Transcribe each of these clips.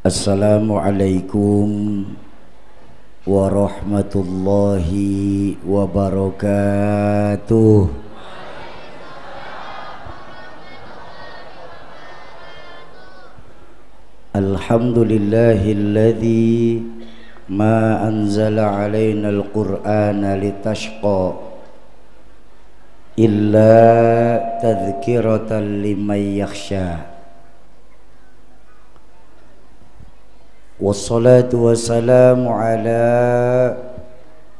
Assalamualaikum warahmatullahi wabarakatuh. Alhamdulillahilladzi ma anzala alaina al-Qur'ana litashqa illa tadhkiratan liman yakhsha. Wassalatu wassalamu ala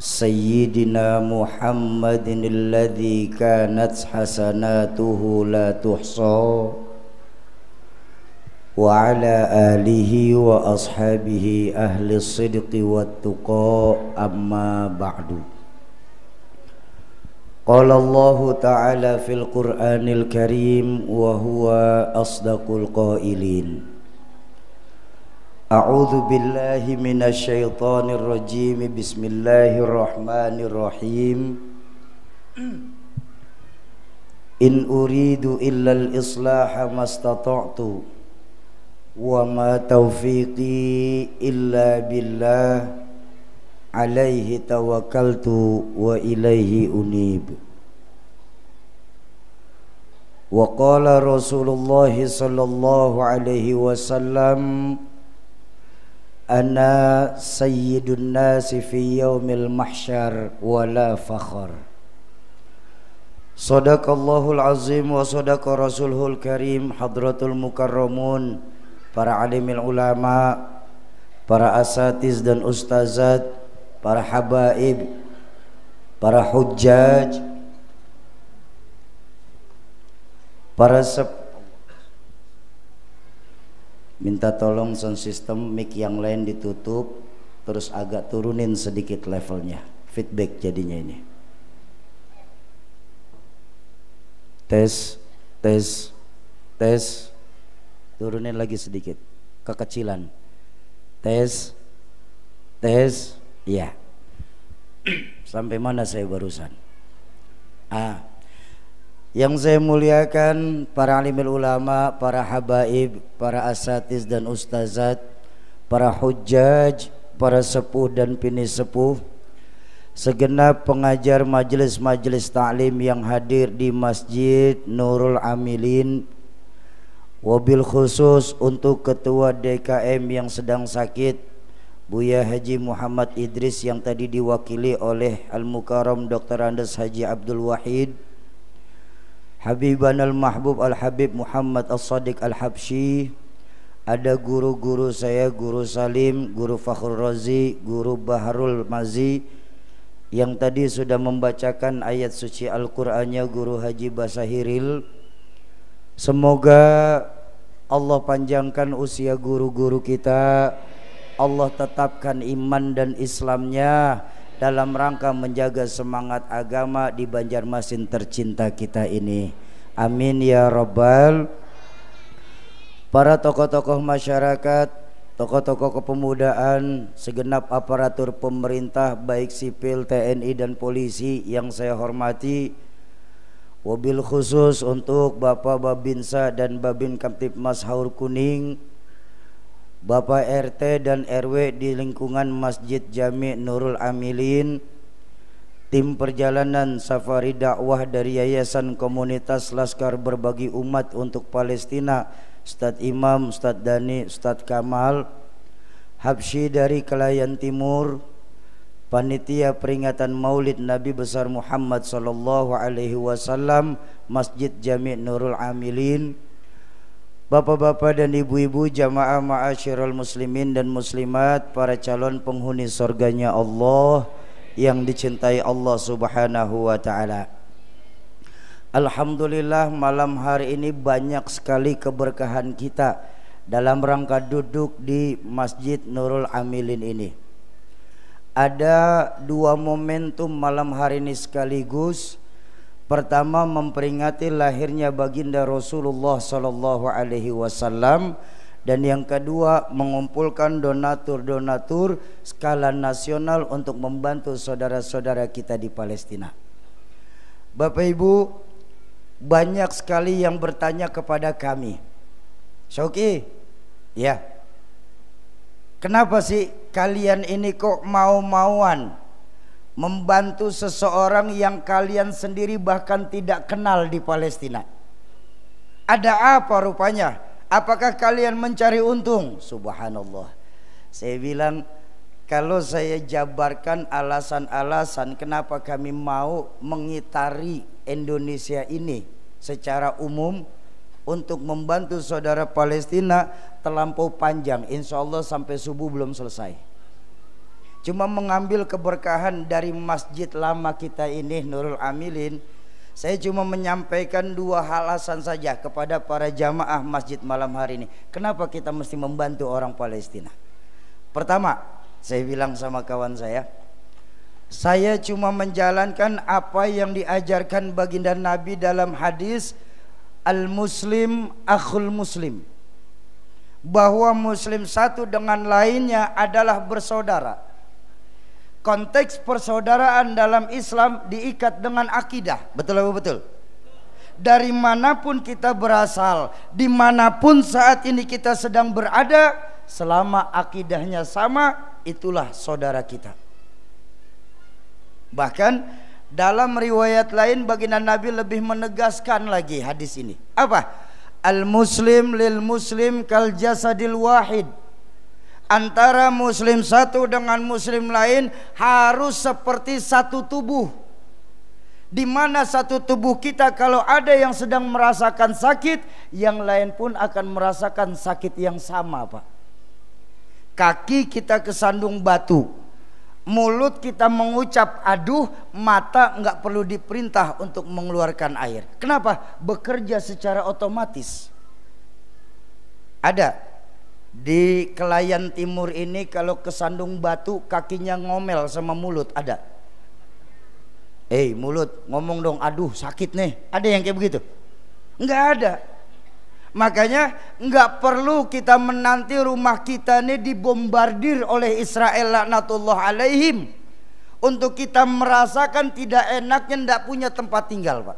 sayyidina Muhammadin alladhi kanat hasanatuhu la tuhsa wa ala alihi wa ashabihi ahli sidqi wat tuqa, amma ba'du. Qala Allah ta'ala fil Qur'anil Karim wa huwa asdaqul qailin. A'udzu billahi minasy syaithanir rajim. Bismillahirrahmanirrahim. In uridu illal islaha mastata'tu wa ma taufiqi illa billah alaihi tawakkaltu wa ilaihi unib. Wa qala Rasulullah sallallahu alaihi wasallam, ana sayyidun nasi fi yaumil mahsyar wala fakhar. Sadaqallahul azim wa sadaqa rasulhul karim. Hadratul mukarramun, para alimil ulama, para asatiz dan ustazat, para habaib, para hujjaj, para minta tolong sound system mic yang lain ditutup, terus agak turunin sedikit levelnya, feedback jadinya ini. Tes, tes, tes, turunin lagi sedikit, kekecilan. Tes, tes, ya. Sampai mana saya barusan? Yang saya muliakan para alimul ulama, para habaib, para asatiz dan ustazat, para hujjaj, para sepuh dan bini sepuh, segenap pengajar majelis-majelis ta'lim yang hadir di Masjid Nurul Amilin, wabil khusus untuk ketua DKM yang sedang sakit, Buya Haji Muhammad Idris, yang tadi diwakili oleh Al-Mukarram Dr. Andes Haji Abdul Wahid, Habiban al-Mahbub Al-Habib Muhammad As-Sadiq Al-Habsyi. Ada guru-guru saya, Guru Salim, Guru Fakhrul Razi, Guru Baharul Mazi, yang tadi sudah membacakan ayat suci Al-Qur'annya Guru Haji Basahiril. Semoga Allah panjangkan usia guru-guru kita, Allah tetapkan iman dan Islamnya dalam rangka menjaga semangat agama di Banjarmasin tercinta kita ini. Amin ya rabbal. Para tokoh-tokoh masyarakat, tokoh-tokoh kepemudaan, segenap aparatur pemerintah baik sipil, TNI dan polisi yang saya hormati, wabil khusus untuk Bapak Babinsa dan Babin Kamtibmas Haur Kuning, Bapak RT dan RW di lingkungan Masjid Jami Nurul Amilin, tim perjalanan safari dakwah dari Yayasan Komunitas Laskar Berbagi Umat untuk Palestina, Ustadz Imam, Ustadz Dani, Ustadz Kamal, Habsyi dari Kelayan Timur, panitia peringatan Maulid Nabi besar Muhammad sallallahu alaihi wasallam Masjid Jami Nurul Amilin, bapak-bapak dan ibu-ibu jamaah ma'asyiral muslimin dan muslimat, para calon penghuni surganya Allah yang dicintai Allah subhanahu wa ta'ala. Alhamdulillah, malam hari ini banyak sekali keberkahan kita dalam rangka duduk di Masjid Nurul Amilin ini. Ada dua momentum malam hari ini sekaligus. Pertama, memperingati lahirnya baginda Rasulullah sallallahu alaihi wasallam, dan yang kedua mengumpulkan donatur-donatur skala nasional untuk membantu saudara-saudara kita di Palestina. Bapak Ibu, banyak sekali yang bertanya kepada kami, Syauki, ya, Kenapa sih kalian ini kok mau-mauan membantu seseorang yang kalian sendiri bahkan tidak kenal di Palestina? Ada apa rupanya? Apakah kalian mencari untung? Subhanallah. Saya bilang, kalau saya jabarkan alasan-alasan kenapa kami mau mengitari Indonesia ini secara umum untuk membantu saudara Palestina, terlampau panjang. Insya Allah sampai subuh belum selesai. Cuma mengambil keberkahan dari masjid lama kita ini, Nurul Amilin, saya cuma menyampaikan dua alasan saja kepada para jamaah masjid malam hari ini. Kenapa kita mesti membantu orang Palestina? Pertama, saya bilang sama kawan saya cuma menjalankan apa yang diajarkan baginda Nabi dalam hadis Al-Muslim Akhul Muslim, bahwa Muslim satu dengan lainnya adalah bersaudara. Konteks persaudaraan dalam Islam diikat dengan akidah. Betul atau betul? Dari manapun kita berasal, dimanapun saat ini kita sedang berada, selama akidahnya sama, itulah saudara kita. Bahkan dalam riwayat lain baginda Nabi lebih menegaskan lagi hadis ini. Apa? Al-muslim lil muslim kal jasadil wahid. Antara muslim satu dengan muslim lain harus seperti satu tubuh. Di mana satu tubuh kita kalau ada yang sedang merasakan sakit, yang lain pun akan merasakan sakit yang sama, Pak. Kaki kita kesandung batu, mulut kita mengucap aduh, mata nggak perlu diperintah untuk mengeluarkan air. Kenapa? Bekerja secara otomatis. Ada di Kelayan Timur ini kalau kesandung batu kakinya ngomel sama mulut, ada. Mulut ngomong dong, aduh sakit nih. Ada yang kayak begitu? Nggak ada. Makanya nggak perlu kita menanti rumah kita ini dibombardir oleh Israel laknatullah alaihim untuk kita merasakan tidak enaknya ndak punya tempat tinggal, Pak.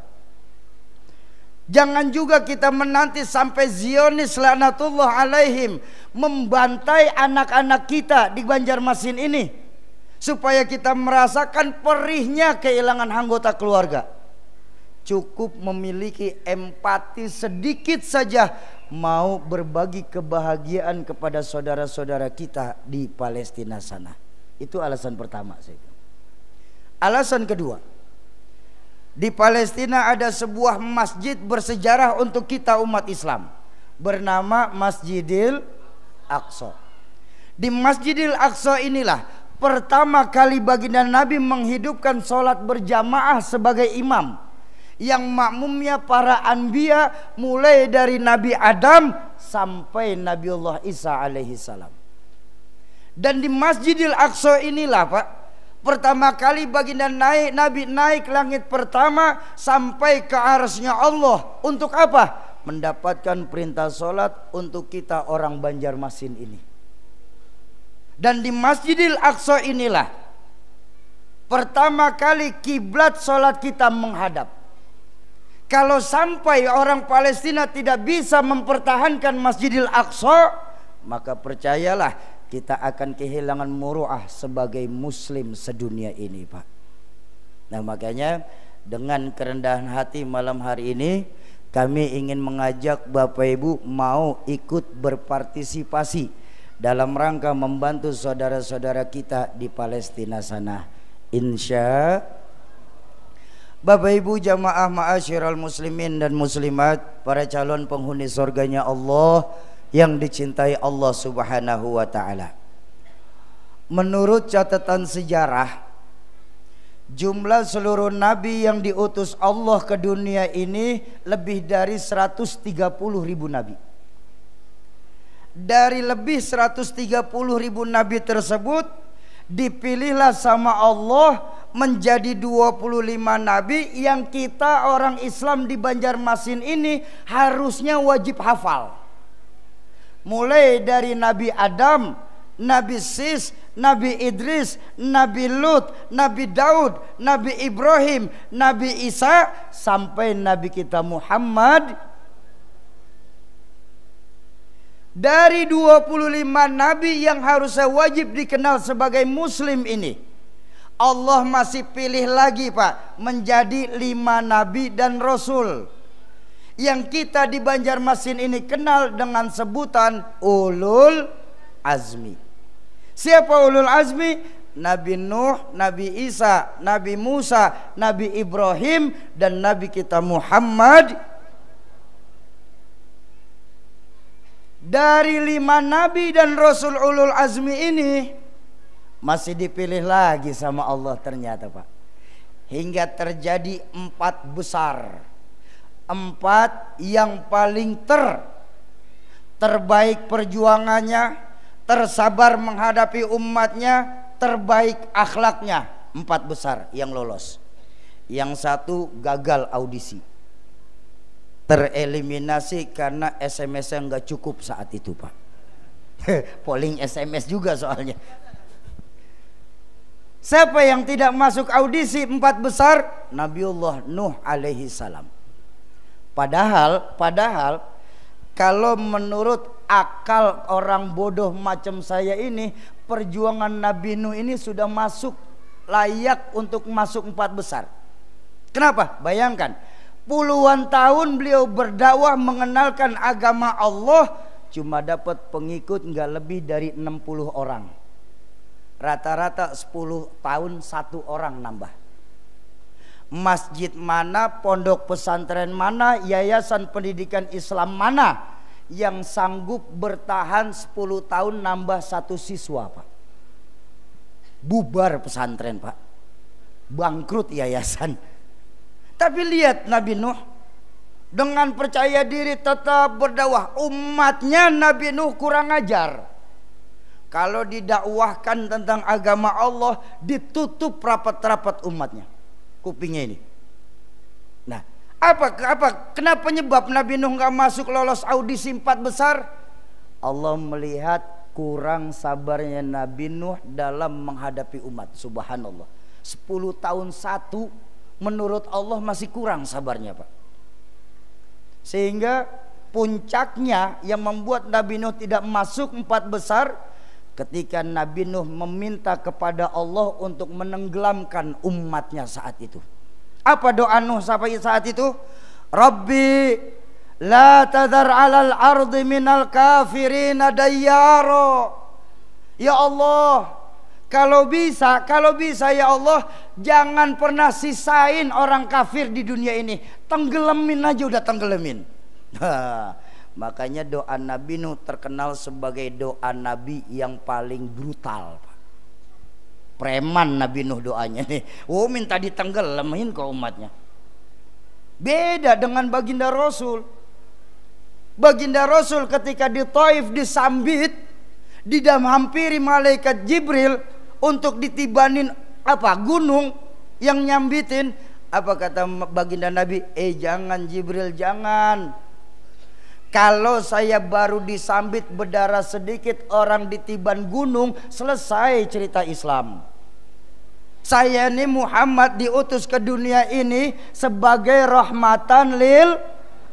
Jangan juga kita menanti sampai Zionis laknatullah alaihim membantai anak-anak kita di Banjarmasin ini supaya kita merasakan perihnya kehilangan anggota keluarga. Cukup memiliki empati sedikit saja, mau berbagi kebahagiaan kepada saudara-saudara kita di Palestina sana. Itu alasan pertama saya. Alasan kedua, di Palestina ada sebuah masjid bersejarah untuk kita umat Islam, bernama Masjidil Aqsa. Di Masjidil Aqsa inilah pertama kali baginda Nabi menghidupkan sholat berjamaah sebagai imam, yang makmumnya para anbiya mulai dari Nabi Adam sampai Nabiullah Isa alaihi salam. Dan di Masjidil Aqsa inilah, Pak, pertama kali baginda Nabi naik langit pertama sampai ke arsy-Nya Allah. Untuk apa? Mendapatkan perintah sholat untuk kita orang Banjarmasin ini. Dan di Masjidil Aqsa inilah pertama kali kiblat sholat kita menghadap. Kalau sampai orang Palestina tidak bisa mempertahankan Masjidil Aqsa, maka percayalah kita akan kehilangan muruah sebagai muslim sedunia ini, Pak. Nah, makanya dengan kerendahan hati malam hari ini kami ingin mengajak Bapak Ibu mau ikut berpartisipasi dalam rangka membantu saudara-saudara kita di Palestina sana. Insya Bapak Ibu jamaah ma'asyiral muslimin dan muslimat, para calon penghuni surganya Allah yang dicintai Allah Subhanahu wa ta'ala. Menurut catatan sejarah, jumlah seluruh nabi yang diutus Allah ke dunia ini lebih dari 130.000 nabi. Dari lebih 130.000 nabi tersebut, dipilihlah sama Allah menjadi 25 nabi yang kita orang Islam di Banjarmasin ini harusnya wajib hafal. Mulai dari Nabi Adam, Nabi Sis, Nabi Idris, Nabi Lut, Nabi Daud, Nabi Ibrahim, Nabi Isa, sampai Nabi kita Muhammad. Dari 25 nabi yang harusnya wajib dikenal sebagai muslim ini, Allah masih pilih lagi Pak, menjadi 5 nabi dan rasul yang kita di Banjarmasin ini kenal dengan sebutan ulul azmi. Siapa ulul azmi? Nabi Nuh, Nabi Isa, Nabi Musa, Nabi Ibrahim, dan Nabi kita Muhammad. Dari 5 nabi dan rasul ulul azmi ini masih dipilih lagi sama Allah ternyata Pak, hingga terjadi 4 besar, 4 yang paling terbaik perjuangannya, tersabar menghadapi umatnya, terbaik akhlaknya. 4 besar yang lolos. Yang 1 gagal audisi, tereliminasi karena SMS-nya nggak cukup saat itu Pak. Polling SMS juga soalnya. Siapa yang tidak masuk audisi 4 besar? Nabiullah Nuh alaihi salam. Padahal kalau menurut akal orang bodoh macam saya ini, perjuangan Nabi Nuh ini sudah masuk, layak untuk masuk 4 besar. Kenapa? Bayangkan, puluhan tahun beliau berdakwah mengenalkan agama Allah, cuma dapat pengikut nggak lebih dari 60 orang. Rata-rata 10 tahun 1 orang nambah. Masjid mana, pondok pesantren mana, yayasan pendidikan Islam mana yang sanggup bertahan 10 tahun nambah 1 siswa Pak? Bubar pesantren Pak, bangkrut yayasan. Tapi lihat Nabi Nuh dengan percaya diri tetap berdakwah. Umatnya Nabi Nuh kurang ajar. Kalau didakwahkan tentang agama Allah, ditutup rapat-rapat umatnya, kupingnya ini. Nah, kenapa penyebab Nabi Nuh nggak masuk lolos audisi 4 besar? Allah melihat kurang sabarnya Nabi Nuh dalam menghadapi umat. Subhanallah, 10 tahun 1, menurut Allah masih kurang sabarnya Pak. Sehingga puncaknya yang membuat Nabi Nuh tidak masuk 4 besar, ketika Nabi Nuh meminta kepada Allah untuk menenggelamkan umatnya saat itu. Apa doa Nuh sampai saat itu? Rabbi la tadhar 'alal ardi minal kafirina dayyara. Ya Allah, kalau bisa ya Allah, jangan pernah sisain orang kafir di dunia ini. Tenggelamin aja udah tenggelamin. Makanya doa Nabi Nuh terkenal sebagai doa Nabi yang paling brutal. Preman Nabi Nuh doanya nih. Oh, minta ditenggelamin ke umatnya. Beda dengan baginda Rasul. Baginda Rasul ketika di Taif disambit, dihampiri malaikat Jibril untuk ditibanin gunung yang nyambitin. Apa kata baginda Nabi? Jangan Jibril, jangan. Kalau saya baru disambit berdarah sedikit, orang ditiban gunung, selesai cerita Islam. Saya ini Muhammad diutus ke dunia ini sebagai rahmatan lil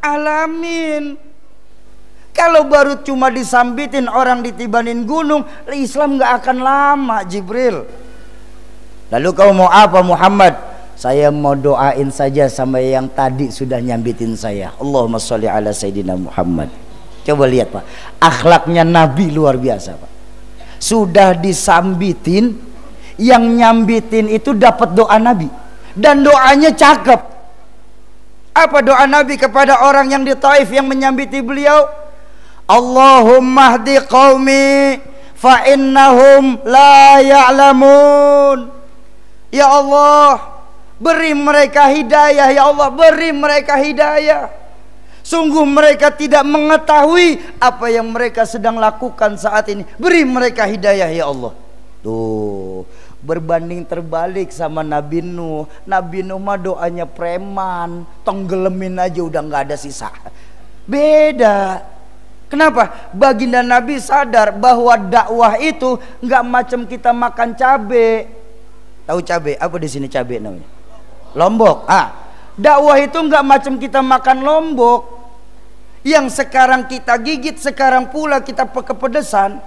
alamin. Kalau baru cuma disambitin orang ditibanin gunung, Islam gak akan lama Jibril. Lalu kau mau apa Muhammad? Saya mau doain saja sama yang tadi sudah nyambitin saya. Allahumma sholli ala Sayyidina Muhammad. Coba lihat Pak, akhlaknya Nabi luar biasa Pak. Sudah disambitin, yang nyambitin itu dapat doa Nabi, dan doanya cakep. Apa doa Nabi kepada orang yang di Taif yang menyambiti beliau? Allahumma hdi qaumi fa innahum la ya'lamun. Ya Allah, beri mereka hidayah. Ya Allah, beri mereka hidayah. Sungguh mereka tidak mengetahui apa yang mereka sedang lakukan saat ini. Beri mereka hidayah ya Allah. Tuh, berbanding terbalik sama Nabi Nuh. Nabi Nuh mah doanya preman, tenggelamin aja udah nggak ada sisa. Beda. Kenapa? Baginda Nabi sadar bahwa dakwah itu nggak macam kita makan cabe. Tahu cabe? Apa di sini cabe namanya? Lombok. Dakwah itu nggak macam kita makan lombok. Yang sekarang kita gigit, sekarang pula kita kepedesan.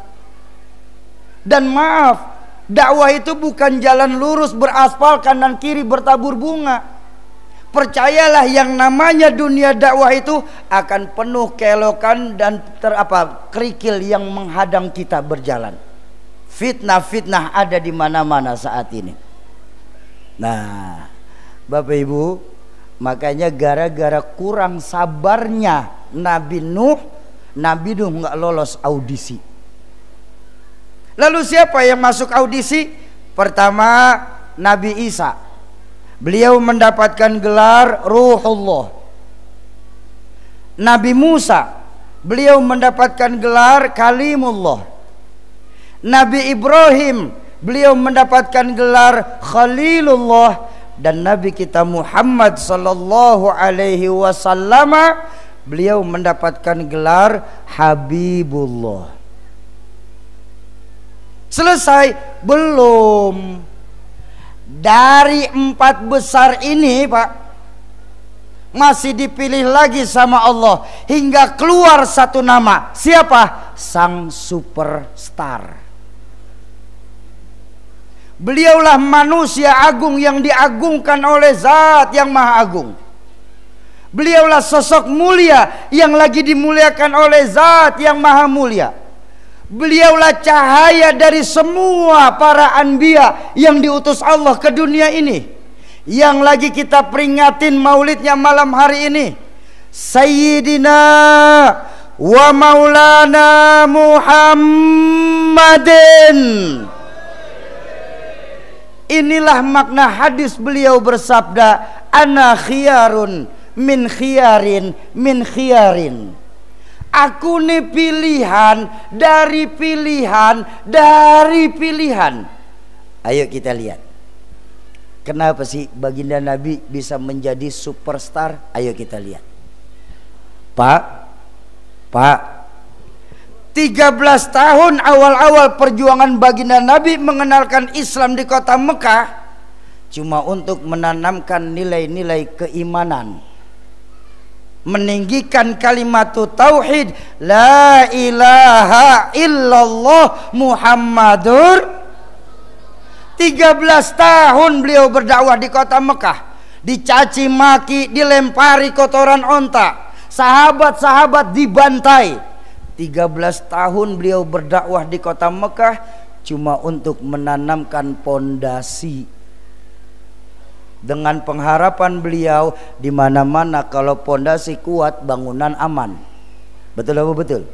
Dan maaf, dakwah itu bukan jalan lurus beraspal kanan kiri bertabur bunga. Percayalah, yang namanya dunia dakwah itu akan penuh keelokan dan kerikil yang menghadang kita berjalan. Fitnah-fitnah ada di mana-mana saat ini. Nah, Bapak Ibu, makanya gara-gara kurang sabarnya Nabi Nuh nggak lolos audisi. Lalu siapa yang masuk audisi? Pertama, Nabi Isa. Beliau mendapatkan gelar Ruhullah. Nabi Musa, beliau mendapatkan gelar Kalimullah. Nabi Ibrahim, beliau mendapatkan gelar Khalilullah. Dan Nabi kita Muhammad sallallahu alaihi wasallam, beliau mendapatkan gelar Habibullah. Selesai? Belum. Dari 4 besar ini, Pak, masih dipilih lagi sama Allah hingga keluar satu nama. Siapa? Sang superstar. Beliaulah manusia agung yang diagungkan oleh Zat yang Maha Agung. Beliaulah sosok mulia yang lagi dimuliakan oleh Zat yang Maha Mulia. Beliaulah cahaya dari semua para anbiya yang diutus Allah ke dunia ini, yang lagi kita peringatin maulidnya malam hari ini. Sayyidina wa maulana Muhammadin. Inilah makna hadis beliau bersabda, ana khiyarun min khiyarin min khiyarin. Aku nih pilihan dari pilihan dari pilihan. Ayo kita lihat, kenapa sih baginda Nabi bisa menjadi superstar? Ayo kita lihat. Pak 13 tahun awal-awal perjuangan baginda Nabi mengenalkan Islam di kota Mekah cuma untuk menanamkan nilai-nilai keimanan, meninggikan kalimat tauhid, la ilaha illallah Muhammadur. 13 tahun beliau berdakwah di kota Mekah, dicaci maki, dilempari kotoran onta, sahabat-sahabat dibantai. 13 tahun beliau berdakwah di kota Mekah cuma untuk menanamkan pondasi, dengan pengharapan beliau di mana-mana kalau pondasi kuat bangunan aman. Betul apa betul?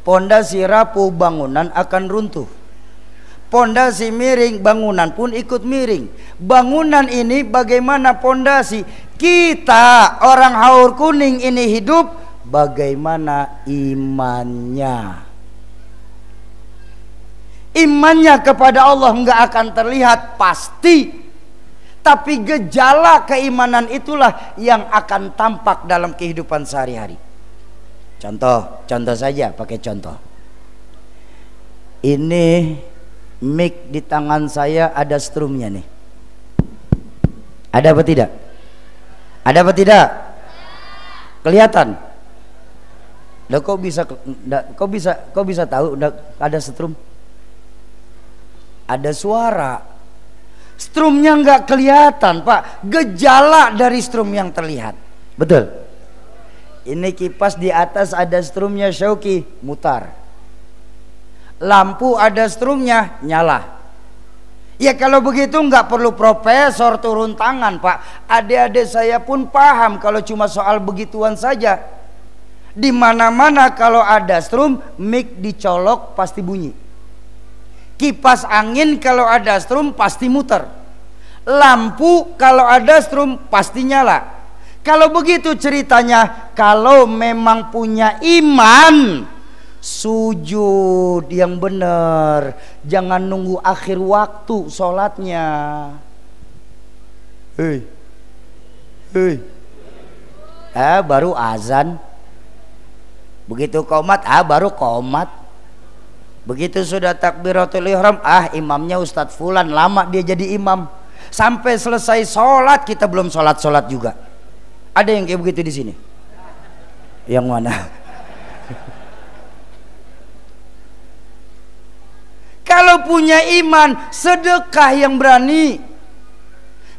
Pondasi rapuh bangunan akan runtuh. Pondasi miring bangunan pun ikut miring. Bangunan ini bagaimana pondasi? Kita orang Haur Kuning ini hidup, bagaimana imannya? Imannya kepada Allah enggak akan terlihat pasti, tapi gejala keimanan itulah yang akan tampak dalam kehidupan sehari-hari. Contoh saja, pakai contoh. Ini mic di tangan saya ada strumnya nih. Ada apa tidak? Ada apa tidak? Kelihatan? Lah kok bisa tahu ada strum? Ada suara. Strumnya nggak kelihatan, Pak. Gejala dari strum yang terlihat. Betul. Ini kipas di atas ada strumnya, Syauki, mutar. Lampu ada strumnya, nyala. Ya kalau begitu nggak perlu profesor turun tangan, Pak. Adik-adik saya pun paham kalau cuma soal begituan saja. Di mana-mana kalau ada strum, mic dicolok pasti bunyi. Kipas angin kalau ada strum pasti muter. Lampu kalau ada strum pasti nyala. Kalau begitu ceritanya, kalau memang punya iman, sujud yang benar, jangan nunggu akhir waktu sholatnya. Baru azan. Begitu qomat, baru qomat. Begitu sudah takbiratul ihram, imamnya Ustadz Fulan, lama dia jadi imam. Sampai selesai sholat kita belum sholat juga. Ada yang kayak begitu di sini? Yang mana? Kalau punya iman, sedekah yang berani.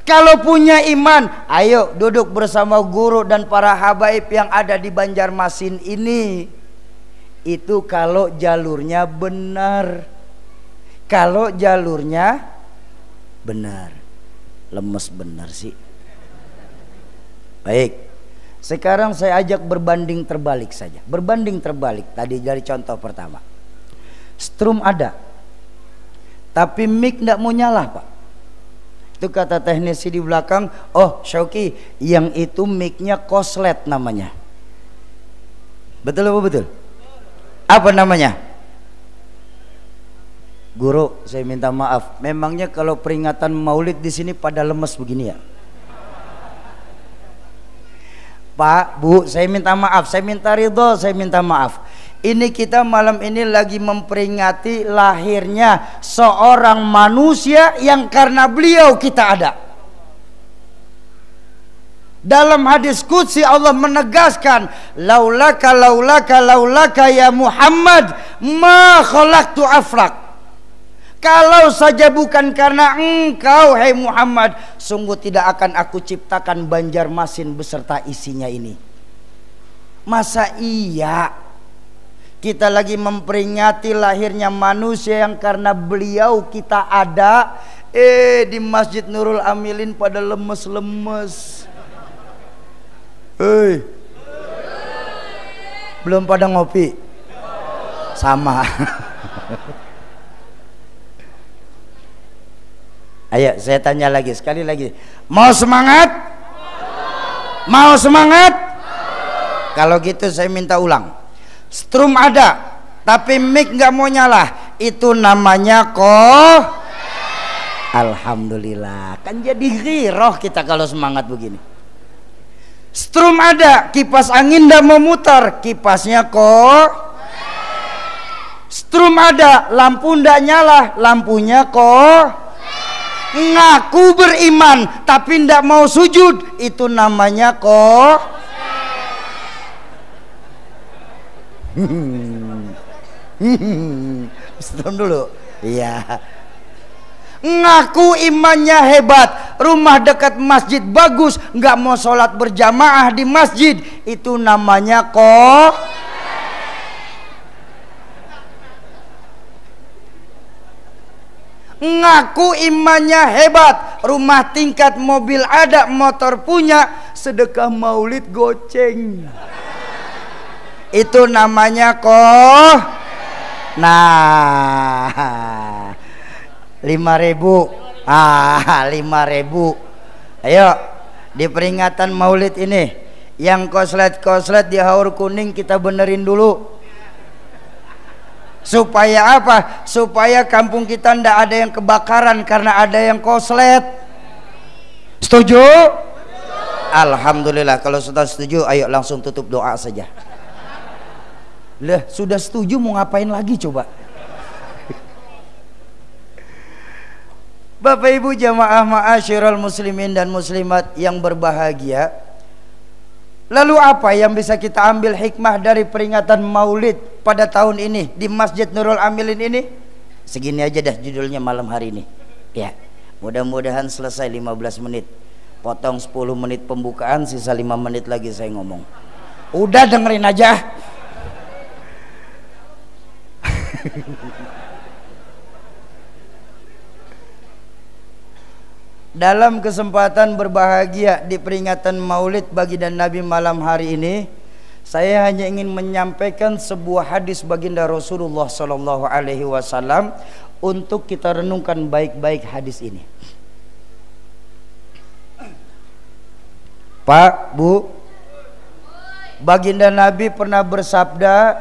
Kalau punya iman, ayo duduk bersama guru dan para habaib yang ada di Banjarmasin ini. Itu kalau jalurnya benar. Kalau jalurnya benar. Lemes benar sih. Baik. Sekarang saya ajak berbanding terbalik saja. Berbanding terbalik tadi dari contoh pertama. Strum ada, tapi mic tidak mau nyala, Pak. Itu kata teknisi di belakang, oh Syauki, yang itu mic-nya koslet namanya. Betul apa betul? Apa namanya? Guru, saya minta maaf. Memangnya kalau peringatan Maulid di sini pada lemes begini ya? Pak, Bu, saya minta maaf, saya minta ridho, saya minta maaf. Ini kita malam ini lagi memperingati lahirnya seorang manusia yang karena beliau kita ada. Dalam hadis qudsi Allah menegaskan, laulaka ya Muhammad ma khalaqtu aflak. Kalau saja bukan karena engkau hai Muhammad, sungguh tidak akan aku ciptakan Banjarmasin beserta isinya ini. Masa iya kita lagi memperingati lahirnya manusia yang karena beliau kita ada, di Masjid Nurul Amilin pada lemes-lemes. Belum pada ngopi? Sama. Ayo saya tanya lagi, sekali lagi. Mau semangat? Mau semangat? Kalau gitu saya minta ulang. Strum ada, tapi mic nggak mau nyala. Itu namanya Alhamdulillah. Kan jadi giroh kita kalau semangat begini. Strum ada, kipas angin nggak mau muter, kipasnya Strum ada, lampu nggak nyala, lampunya Ngaku beriman tapi ndak mau sujud, itu namanya Strum dulu. Iya. Ngaku imannya hebat, rumah dekat masjid bagus, nggak mau sholat berjamaah di masjid, itu namanya Ngaku imannya hebat, rumah tingkat, mobil ada, motor punya, sedekah maulid goceng, itu namanya Nah, 5.000. 5.000. Ayo, di peringatan maulid ini, yang koslet di haur kuning kita benerin dulu. Supaya apa? Supaya kampung kita ndak ada yang kebakaran karena ada yang koslet. Setuju? Alhamdulillah. Kalau sudah setuju, ayo langsung tutup doa saja. Lah, sudah setuju mau ngapain lagi coba? Bapak Ibu jamaah ma'asyiral muslimin dan muslimat yang berbahagia, lalu apa yang bisa kita ambil hikmah dari peringatan Maulid pada tahun ini di Masjid Nurul Amilin ini? Segini aja dah judulnya malam hari ini. Ya, mudah-mudahan selesai 15 menit. Potong 10 menit pembukaan, sisa 5 menit lagi saya ngomong. Udah dengerin aja. Dalam kesempatan berbahagia di peringatan Maulid baginda Nabi malam hari ini, saya hanya ingin menyampaikan sebuah hadis baginda Rasulullah Sallallahu Alaihi Wasallam untuk kita renungkan baik-baik hadis ini. Pak, Bu, baginda Nabi pernah bersabda,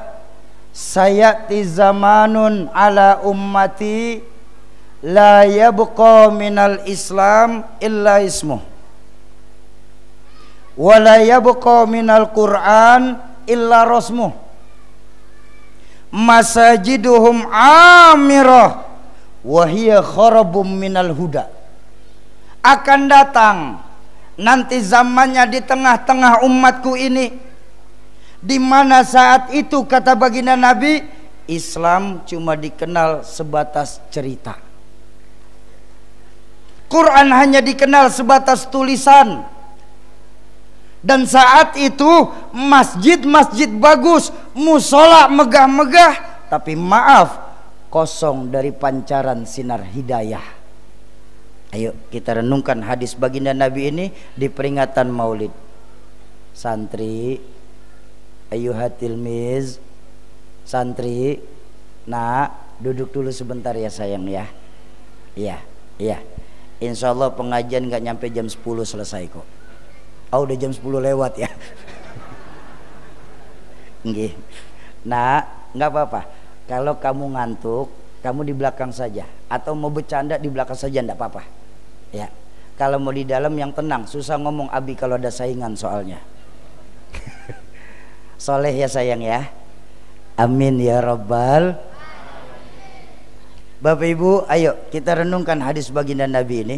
sayati zamanun ala ummati la yabqa minal Islam illa ismuh wa la yabqa minal Qur'an illa rasmuh masajiduhum amirah wa hiya kharabum minal huda. Akan datang nanti zamannya di tengah-tengah umatku ini Di mana saat itu kata baginda Nabi, Islam cuma dikenal sebatas cerita. Quran hanya dikenal sebatas tulisan. Dan saat itu masjid-masjid bagus, musola megah-megah, tapi maaf, kosong dari pancaran sinar hidayah. Ayo kita renungkan hadis baginda Nabi ini di peringatan Maulid. Santri, ayuhatil miz, santri, nak duduk dulu sebentar ya sayang ya. Iya, iya. Insya Allah pengajian gak nyampe jam 10 selesai kok. Oh udah jam 10 lewat ya. Nggih. Nah gak apa-apa. Kalau kamu ngantuk, kamu di belakang saja. Atau mau bercanda di belakang saja gak apa-apa ya. Kalau mau di dalam yang tenang. Susah ngomong Abi kalau ada saingan soalnya. Soleh ya sayang ya. Amin ya Rabbal. Bapak Ibu, ayo kita renungkan hadis baginda Nabi ini.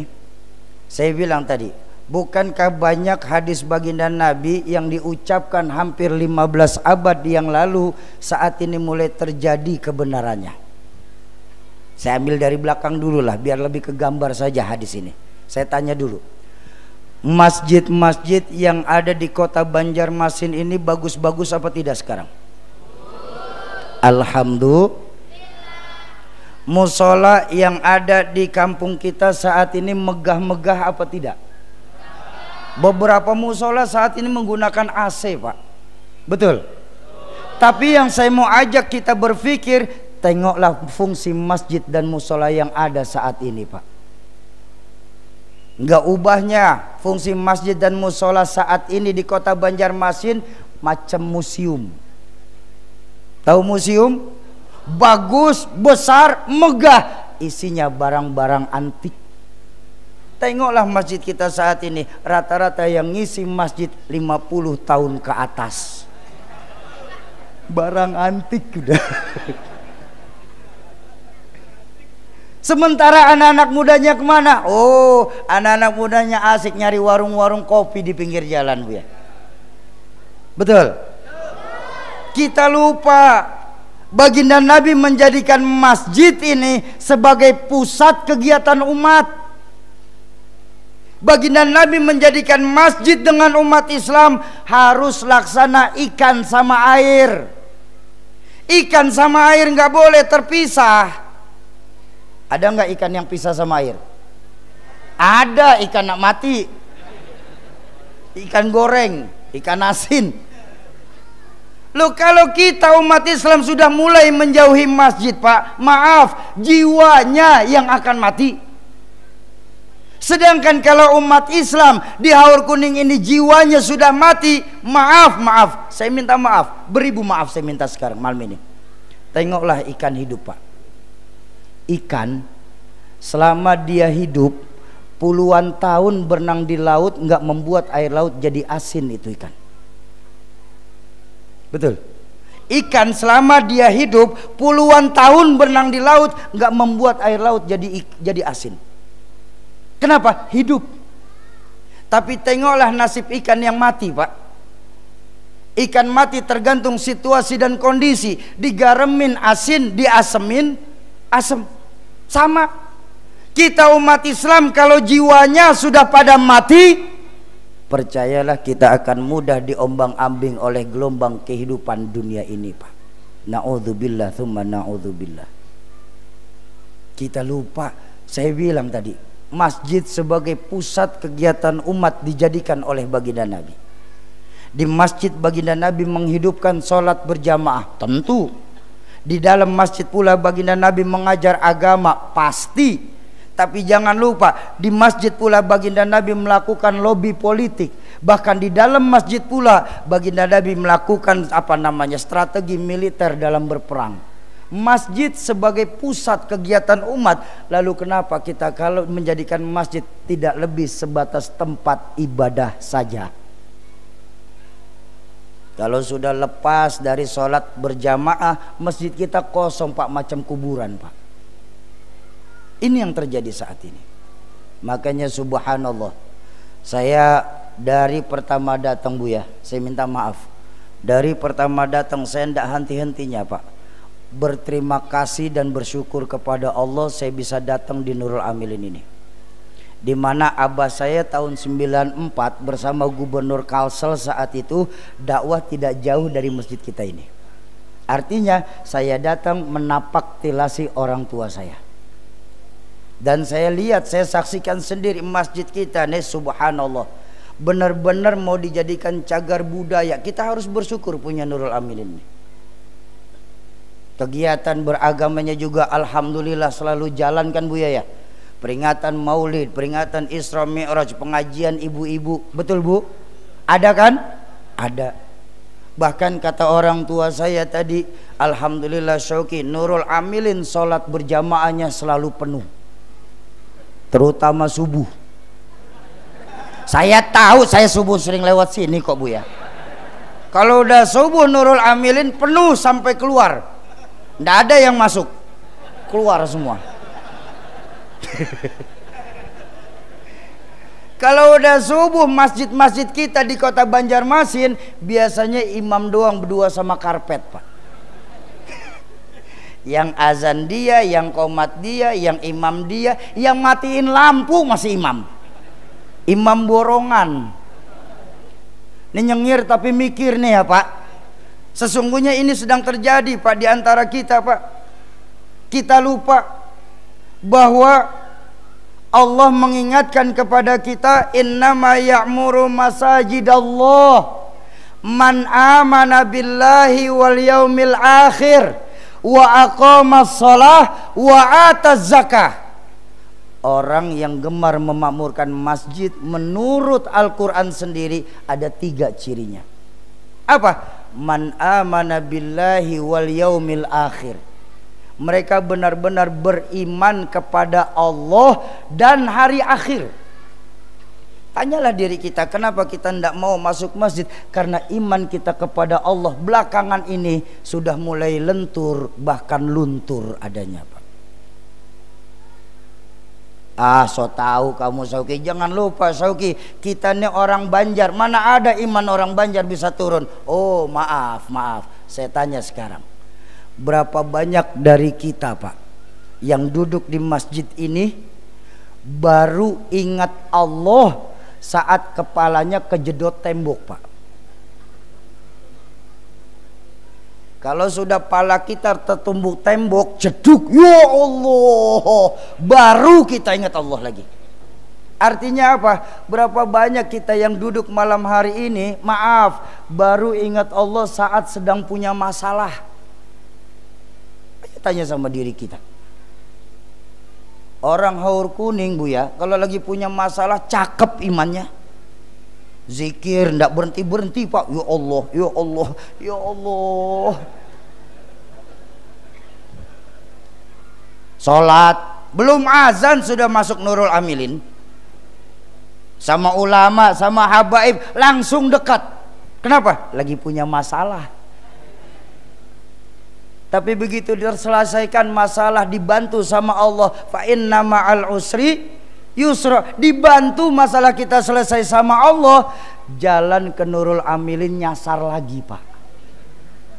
Saya bilang tadi, bukankah banyak hadis baginda Nabi yang diucapkan hampir 15 abad yang lalu, saat ini mulai terjadi kebenarannya. Saya ambil dari belakang dulu lah, biar lebih kegambar saja hadis ini. Saya tanya dulu, masjid-masjid yang ada di kota Banjarmasin ini bagus-bagus apa tidak sekarang? Alhamdulillah. Musola yang ada di kampung kita saat ini megah-megah apa tidak? Beberapa musola saat ini menggunakan AC, Pak. Betul? Tapi yang saya mau ajak kita berpikir, tengoklah fungsi masjid dan musola yang ada saat ini, Pak. Enggak ubahnya fungsi masjid dan musola saat ini di kota Banjarmasin macam museum. Tahu museum? Bagus, besar, megah, isinya barang-barang antik. Tengoklah masjid kita saat ini, rata-rata yang ngisi masjid 50 tahun ke atas. Barang antik udah. Sementara anak-anak mudanya kemana? Oh, anak-anak mudanya asik nyari warung-warung kopi di pinggir jalan, Bu ya. Betul? Kita lupa baginda Nabi menjadikan masjid ini sebagai pusat kegiatan umat. Baginda Nabi menjadikan masjid dengan umat Islam harus laksana ikan sama air. Ikan sama air nggak boleh terpisah. Ada nggak ikan yang pisah sama air? Ada, ikan nak mati, ikan goreng, ikan asin. Loh, kalau kita umat Islam sudah mulai menjauhi masjid, Pak, maaf, jiwanya yang akan mati. Sedangkan kalau umat Islam di Haur Kuning ini jiwanya sudah mati, maaf, saya minta maaf, beribu maaf saya minta sekarang malam ini. Tengoklah ikan hidup, Pak. Ikan selama dia hidup puluhan tahun berenang di laut nggak membuat air laut jadi asin itu ikan. Betul. Ikan selama dia hidup puluhan tahun berenang di laut nggak membuat air laut jadi asin. Kenapa? Hidup. Tapi tengoklah nasib ikan yang mati, Pak. Ikan mati tergantung situasi dan kondisi. Digaremin asin, diasemin asem. Sama. Kita umat Islam kalau jiwanya sudah pada mati, percayalah kita akan mudah diombang-ambing oleh gelombang kehidupan dunia ini, Pak. Na'udzubillah thumma na'udzubillah. Kita lupa, saya bilang tadi, masjid sebagai pusat kegiatan umat dijadikan oleh baginda Nabi. Di masjid baginda Nabi menghidupkan sholat berjamaah, tentu. Di dalam masjid pula baginda Nabi mengajar agama, pasti. Tapi jangan lupa, di masjid pula baginda Nabi melakukan lobby politik. Bahkan di dalam masjid pula baginda Nabi melakukan strategi militer dalam berperang. Masjid sebagai pusat kegiatan umat. Lalu kenapa kita kalau menjadikan masjid tidak lebih sebatas tempat ibadah saja? Kalau sudah lepas dari sholat berjamaah, masjid kita kosong, Pak, macam kuburan, Pak. Ini yang terjadi saat ini. Makanya subhanallah, saya dari pertama datang, Bu ya, saya minta maaf, Dari pertama datang saya tidak henti-hentinya Pak, berterima kasih dan bersyukur kepada Allah saya bisa datang di Nurul Amilin ini, di mana abah saya tahun 94 bersama Gubernur Kalsel saat itu dakwah tidak jauh dari masjid kita ini. Artinya saya datang menapak tilasi orang tua saya, dan saya lihat, saya saksikan sendiri masjid kita nih, subhanallah, benar-benar mau dijadikan cagar budaya. Kita harus bersyukur punya Nurul Amilin ini. Kegiatan beragamanya juga alhamdulillah selalu jalan kan Buya ya. Peringatan Maulid, peringatan Isra Mi'raj, pengajian ibu-ibu, betul Bu? Ada kan? Ada. Bahkan kata orang tua saya tadi, alhamdulillah Syauqi, Nurul Amilin sholat berjamaahnya selalu penuh, terutama subuh. Saya tahu, saya subuh sering lewat sini kok Bu ya. Kalau udah subuh Nurul Amilin penuh sampai keluar, nggak ada yang masuk, keluar semua. Kalau udah subuh masjid-masjid kita di kota Banjarmasin biasanya imam doang berdua sama karpet Pak. Yang azan dia, yang qomat dia, yang imam dia, yang matiin lampu masih imam. Imam borongan. Ini nyengir tapi mikir nih ya Pak. Sesungguhnya ini sedang terjadi Pak di antara kita Pak. Kita lupa bahwa Allah mengingatkan kepada kita, innama ya'muru masajidallah man amana billahi wal yaumil akhir wa aqamas shalah wa ataz zakah. Orang yang gemar memakmurkan masjid menurut Al-Quran sendiri ada 3 cirinya. Apa? Man amana billahi wal yaumil akhir. Mereka benar-benar beriman kepada Allah dan hari akhir. Tanyalah diri kita, kenapa kita tidak mau masuk masjid? Karena iman kita kepada Allah belakangan ini sudah mulai lentur, bahkan luntur adanya Pak. So tahu kamu Syauqi, jangan lupa Syauqi, kita ini orang Banjar, mana ada iman orang Banjar bisa turun? Oh maaf, saya tanya sekarang, berapa banyak dari kita Pak yang duduk di masjid ini baru ingat Allah saat kepalanya kejedot tembok Pak? Kalau sudah pala kita tertumbuk tembok, jeduk, ya Allah, baru kita ingat Allah lagi. Artinya apa? Berapa banyak kita yang duduk malam hari ini, maaf, baru ingat Allah saat sedang punya masalah. Tanya sama diri kita. Orang haur kuning Bu ya, kalau lagi punya masalah cakep imannya, zikir ndak berhenti Pak. Ya Allah, ya Allah, ya Allah. Salat belum azan sudah masuk Nurul Amilin, sama ulama, sama habaib langsung dekat. Kenapa? Lagi punya masalah. Tapi begitu diselesaikan masalah, dibantu sama Allah, fa inna ma'al usri yusra, dibantu masalah kita selesai sama Allah, jalan ke Nurul Amilin nyasar lagi Pak.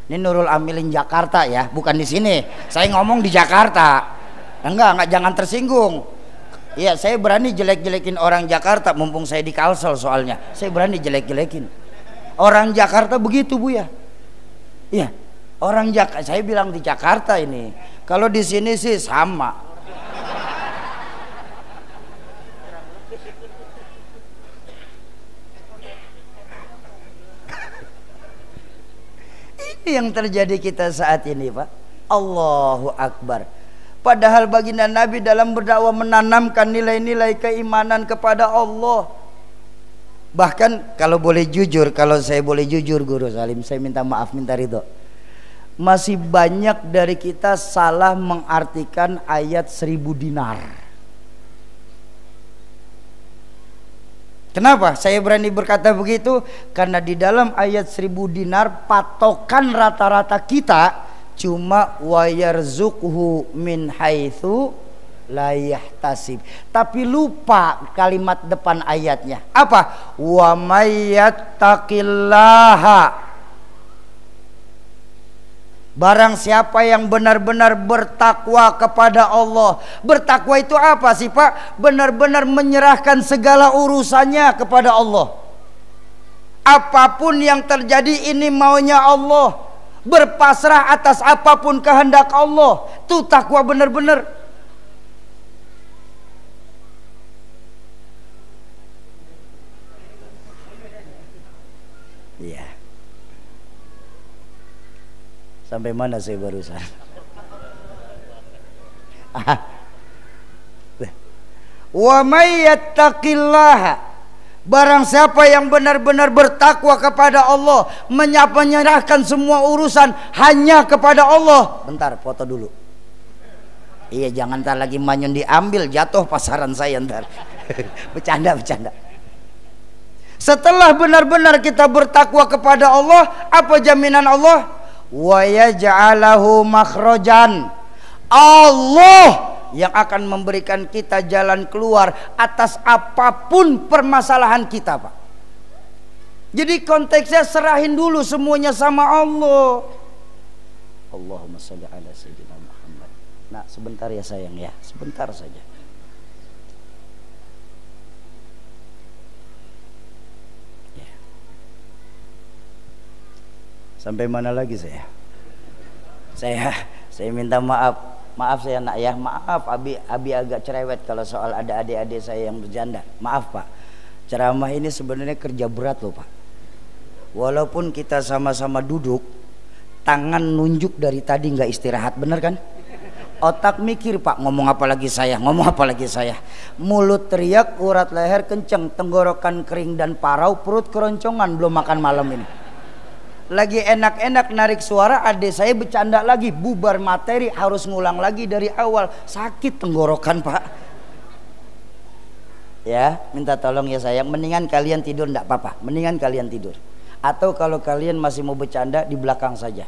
Ini Nurul Amilin Jakarta ya, bukan di sini. Saya ngomong di Jakarta. Enggak, jangan tersinggung. Iya, saya berani jelek-jelekin orang Jakarta, mumpung saya di Kalsel soalnya. Saya berani jelek-jelekin. Orang Jakarta begitu Bu ya. Iya. Orang Jakarta, saya bilang di Jakarta ini. Kalau di sini sih sama. Ini yang terjadi kita saat ini Pak. Allahu Akbar. Padahal baginda Nabi dalam berdakwah menanamkan nilai-nilai keimanan kepada Allah. Bahkan kalau boleh jujur, kalau saya boleh jujur Guru Salim, saya minta maaf, minta ridho. Masih banyak dari kita salah mengartikan ayat 1000 dinar. Kenapa saya berani berkata begitu? Karena di dalam ayat 1000 dinar patokan rata-rata kita cuma wayarzuqhu min haitsu la yahtasib. Tapi lupa kalimat depan ayatnya. Apa? Wa may yattaqillaha Barang siapa yang benar-benar bertakwa kepada Allah. Bertakwa itu apa sih Pak? Benar-benar menyerahkan segala urusannya kepada Allah. Apapun yang terjadi ini maunya Allah. Berpasrah atas apapun kehendak Allah. Itu takwa benar-benar. Iya. Sampai mana saya barusan? Wa may yattaqillaha, barang siapa yang benar-benar bertakwa kepada Allah, menyerahkan semua urusan hanya kepada Allah. Bentar, foto dulu. Iya, jangan ntar lagi manyun diambil, jatuh pasaran saya ntar. Bercanda. Setelah benar-benar kita bertakwa kepada Allah, apa jaminan Allah? Wa yaj'alahu makhrajan. Allah yang akan memberikan kita jalan keluar atas apapun permasalahan kita, Pak. Jadi konteksnya serahin dulu semuanya sama Allah. Allahumma sholli ala sayyidina Muhammad. Nah, sebentar ya sayang ya, sebentar saja. Sampai mana lagi saya? Saya minta maaf saya nak ya, maaf Abi agak cerewet kalau soal ada adik-adik saya yang berjanda. Maaf Pak, ceramah ini sebenarnya kerja berat loh Pak. Walaupun kita sama-sama duduk, tangan nunjuk dari tadi nggak istirahat, bener kan? Otak mikir Pak, ngomong apa lagi saya, mulut teriak, urat leher kenceng, tenggorokan kering dan parau, perut keroncongan, belum makan malam ini. Lagi enak-enak narik suara, adik saya bercanda lagi, bubar materi, harus ngulang lagi dari awal, sakit tenggorokan Pak. Ya, minta tolong ya sayang, mendingan kalian tidur, enggak apa-apa, mendingan kalian tidur. Atau kalau kalian masih mau bercanda, di belakang saja.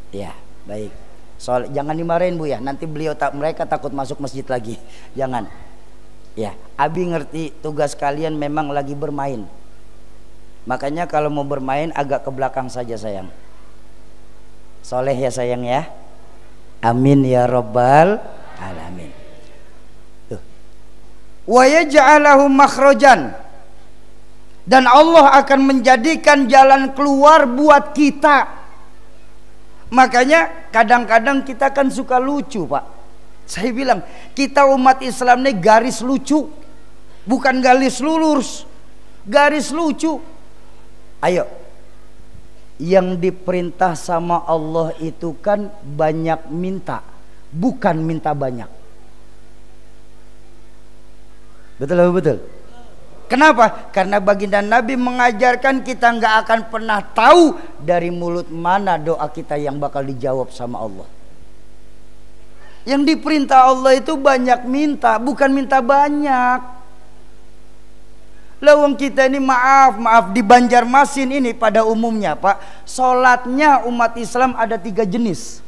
Ya, baik. Soal jangan dimarahin Bu ya, nanti mereka takut masuk masjid lagi. Jangan. Ya, Abi ngerti tugas kalian memang lagi bermain. Makanya kalau mau bermain agak ke belakang saja sayang. Soleh ya sayang ya. Amin ya rabbal alamin. Wa yaj'alahu makhrajan, dan Allah akan menjadikan jalan keluar buat kita. Makanya kadang-kadang kita kan suka lucu Pak. Saya bilang kita umat Islam ini garis lucu, bukan garis lurus, garis lucu. Ayo, yang diperintah sama Allah itu kan banyak minta, bukan minta banyak. Betul? Kenapa? Karena baginda Nabi mengajarkan kita nggak akan pernah tahu dari mulut mana doa kita yang bakal dijawab sama Allah. Yang diperintah Allah itu banyak minta, bukan minta banyak. Lawang kita ini maaf di Banjarmasin ini pada umumnya Pak, sholatnya umat Islam ada 3 jenis.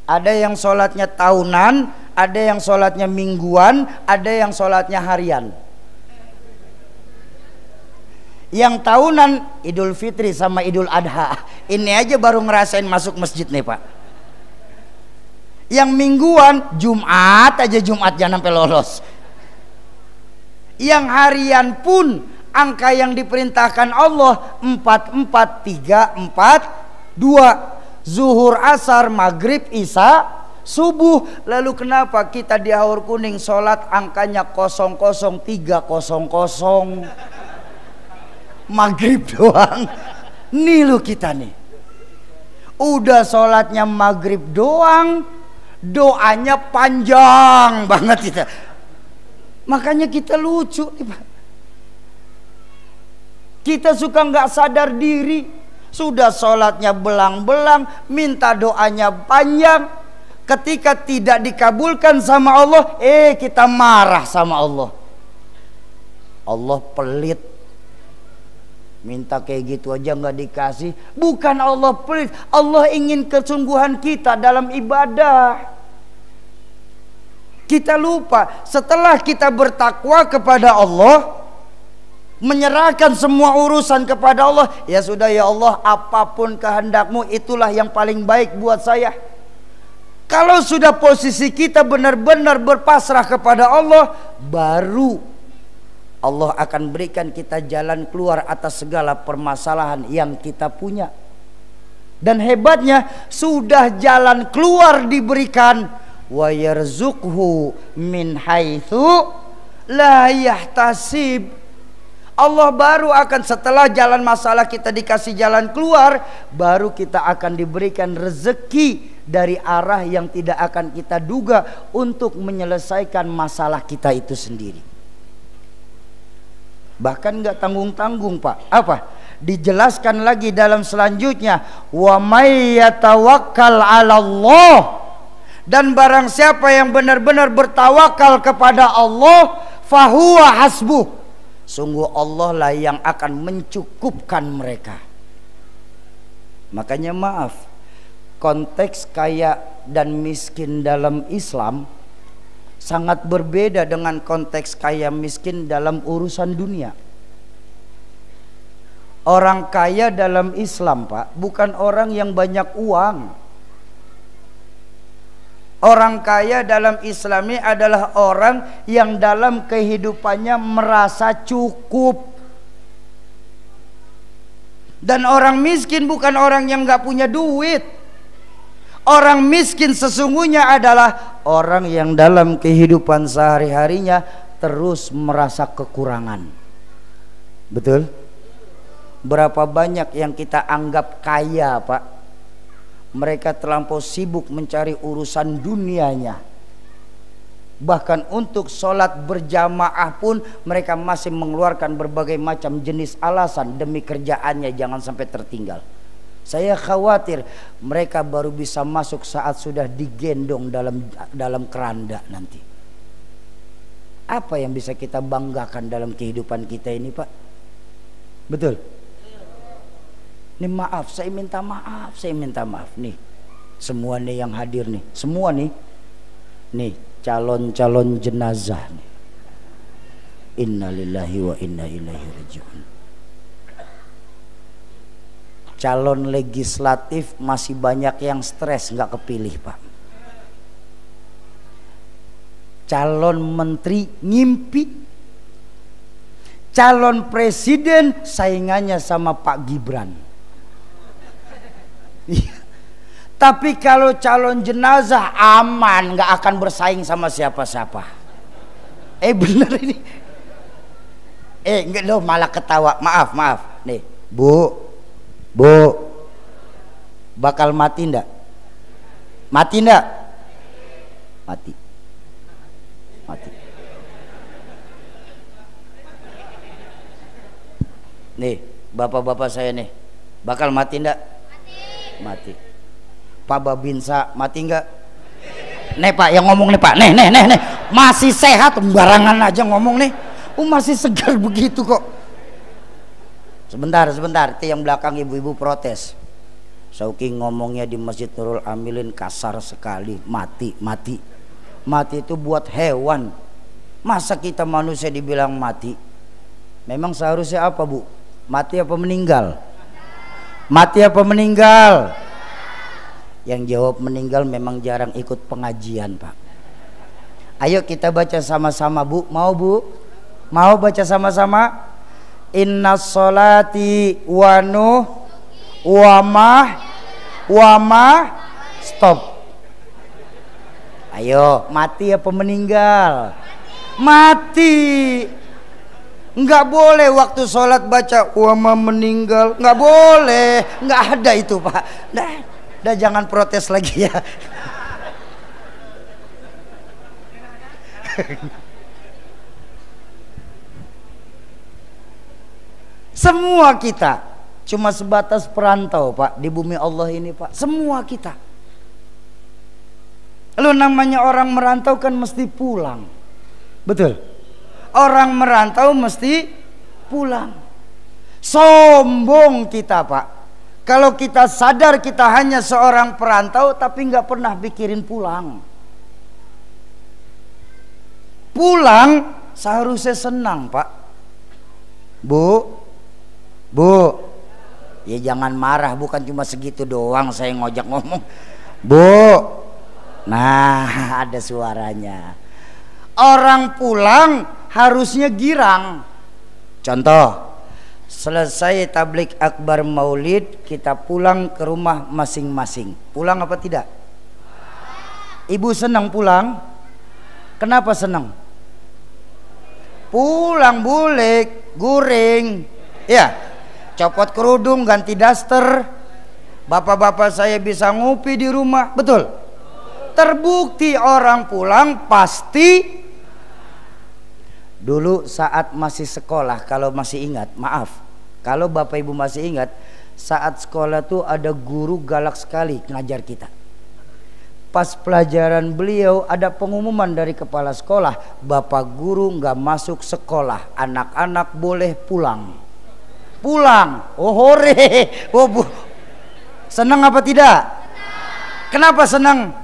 Ada yang sholatnya tahunan, ada yang sholatnya mingguan, ada yang sholatnya harian. Yang tahunan Idul Fitri sama Idul Adha, ini aja baru ngerasain masuk masjid nih Pak. Yang mingguan Jumat aja, Jumat jangan sampai lolos. Yang harian pun angka yang diperintahkan Allah 4, 4, 3, 4, 2, zuhur, asar, maghrib, isya, subuh. Lalu kenapa kita di Haur Kuning sholat angkanya 00300, maghrib doang. Nih lu kita nih, udah sholatnya maghrib doang, doanya panjang banget kita. Makanya kita lucu, kita suka nggak sadar diri, sudah sholatnya belang-belang, minta doanya panjang, ketika tidak dikabulkan sama Allah, kita marah sama Allah. Allah pelit, minta kayak gitu aja nggak dikasih. Bukan Allah pelit, Allah ingin kesungguhan kita dalam ibadah. Kita lupa, setelah kita bertakwa kepada Allah, menyerahkan semua urusan kepada Allah. Ya sudah ya Allah, apapun kehendakmu itulah yang paling baik buat saya. Kalau sudah posisi kita benar-benar berpasrah kepada Allah, baru Allah akan berikan kita jalan keluar atas segala permasalahan yang kita punya. Dan hebatnya, sudah jalan keluar diberikan, wa yarzuqhu min haitsu la yahtasib. Allah baru akan, setelah jalan masalah kita dikasih jalan keluar, baru kita akan diberikan rezeki dari arah yang tidak akan kita duga untuk menyelesaikan masalah kita itu sendiri. Bahkan nggak tanggung-tanggung, Pak. Apa? Dijelaskan lagi dalam selanjutnya, wa may yatawakkal 'ala Allah, dan barang siapa yang benar-benar bertawakal kepada Allah, fahuwa hasbuh, sungguh Allah lah yang akan mencukupkan mereka. Makanya maaf, konteks kaya dan miskin dalam Islam sangat berbeda dengan konteks kaya miskin dalam urusan dunia. Orang kaya dalam Islam, Pak, bukan orang yang banyak uang. Orang kaya dalam Islam ini adalah orang yang dalam kehidupannya merasa cukup. Dan orang miskin bukan orang yang gak punya duit. Orang miskin sesungguhnya adalah orang yang dalam kehidupan sehari-harinya terus merasa kekurangan. Betul? Berapa banyak yang kita anggap kaya, Pak, mereka terlampau sibuk mencari urusan dunianya. Bahkan untuk sholat berjamaah pun mereka masih mengeluarkan berbagai macam jenis alasan demi kerjaannya jangan sampai tertinggal. Saya khawatir mereka baru bisa masuk saat sudah digendong dalam keranda nanti. Apa yang bisa kita banggakan dalam kehidupan kita ini, Pak? Betul? Ini maaf, saya minta maaf, saya minta maaf nih. Semua nih yang hadir nih, semua nih calon-calon jenazah nih. Innalillahi wa inna ilaihi rajiun. Calon legislatif masih banyak yang stres nggak kepilih, Pak. Calon menteri ngimpi. Calon presiden saingannya sama Pak Gibran. Tapi kalau calon jenazah aman, nggak akan bersaing sama siapa-siapa. Bener ini. Enggak lo malah ketawa. Maaf nih, Bu, bakal mati ndak? Mati ndak? Mati. Nih, bapak-bapak saya nih, bakal mati ndak? Mati. Pak Babinsa mati nggak? Nih Pak, yang ngomong nih Pak, nih, masih sehat, barangan aja ngomong nih, masih segar begitu kok. Sebentar, itu yang belakang ibu-ibu protes. Sauki ngomongnya di Masjid Nurul Amilin kasar sekali. Mati itu buat hewan. Masa kita manusia dibilang mati? Memang seharusnya apa, Bu? Mati apa meninggal? Mati apa meninggal? Yang jawab meninggal memang jarang ikut pengajian, Pak. Ayo kita baca sama-sama, Bu. Mau, Bu? Mau baca sama-sama? Inna sholati wa nuh wa ma stop. Ayo, mati apa meninggal? Mati. Nggak boleh waktu sholat baca wa ma meninggal, nggak boleh, nggak ada itu, Pak. Dah jangan protes lagi ya. Semua kita cuma sebatas perantau, Pak, di bumi Allah ini, Pak. Semua kita. Lalu namanya orang merantau kan mesti pulang. Betul? Orang merantau mesti pulang. Sombong kita, Pak, kalau kita sadar kita hanya seorang perantau tapi nggak pernah pikirin pulang. Pulang seharusnya senang, Pak. Bu, Bu, ya jangan marah, bukan cuma segitu doang saya ngojek ngomong. Bu, nah ada suaranya. Orang pulang harusnya girang. Contoh, selesai tablik akbar maulid, kita pulang ke rumah masing-masing. Pulang apa tidak? Ibu senang pulang? Kenapa senang? Pulang bulik, guring, ya, copot kerudung, ganti daster. Bapak-bapak saya bisa ngopi di rumah, betul? Terbukti orang pulang pasti. Dulu saat masih sekolah, kalau masih ingat, maaf, kalau bapak ibu masih ingat, saat sekolah tuh ada guru galak sekali ngajar kita. Pas pelajaran beliau ada pengumuman dari kepala sekolah, bapak guru nggak masuk sekolah, anak-anak boleh pulang. Pulang, oh hore, oh bu, senang apa tidak? Kenapa senang?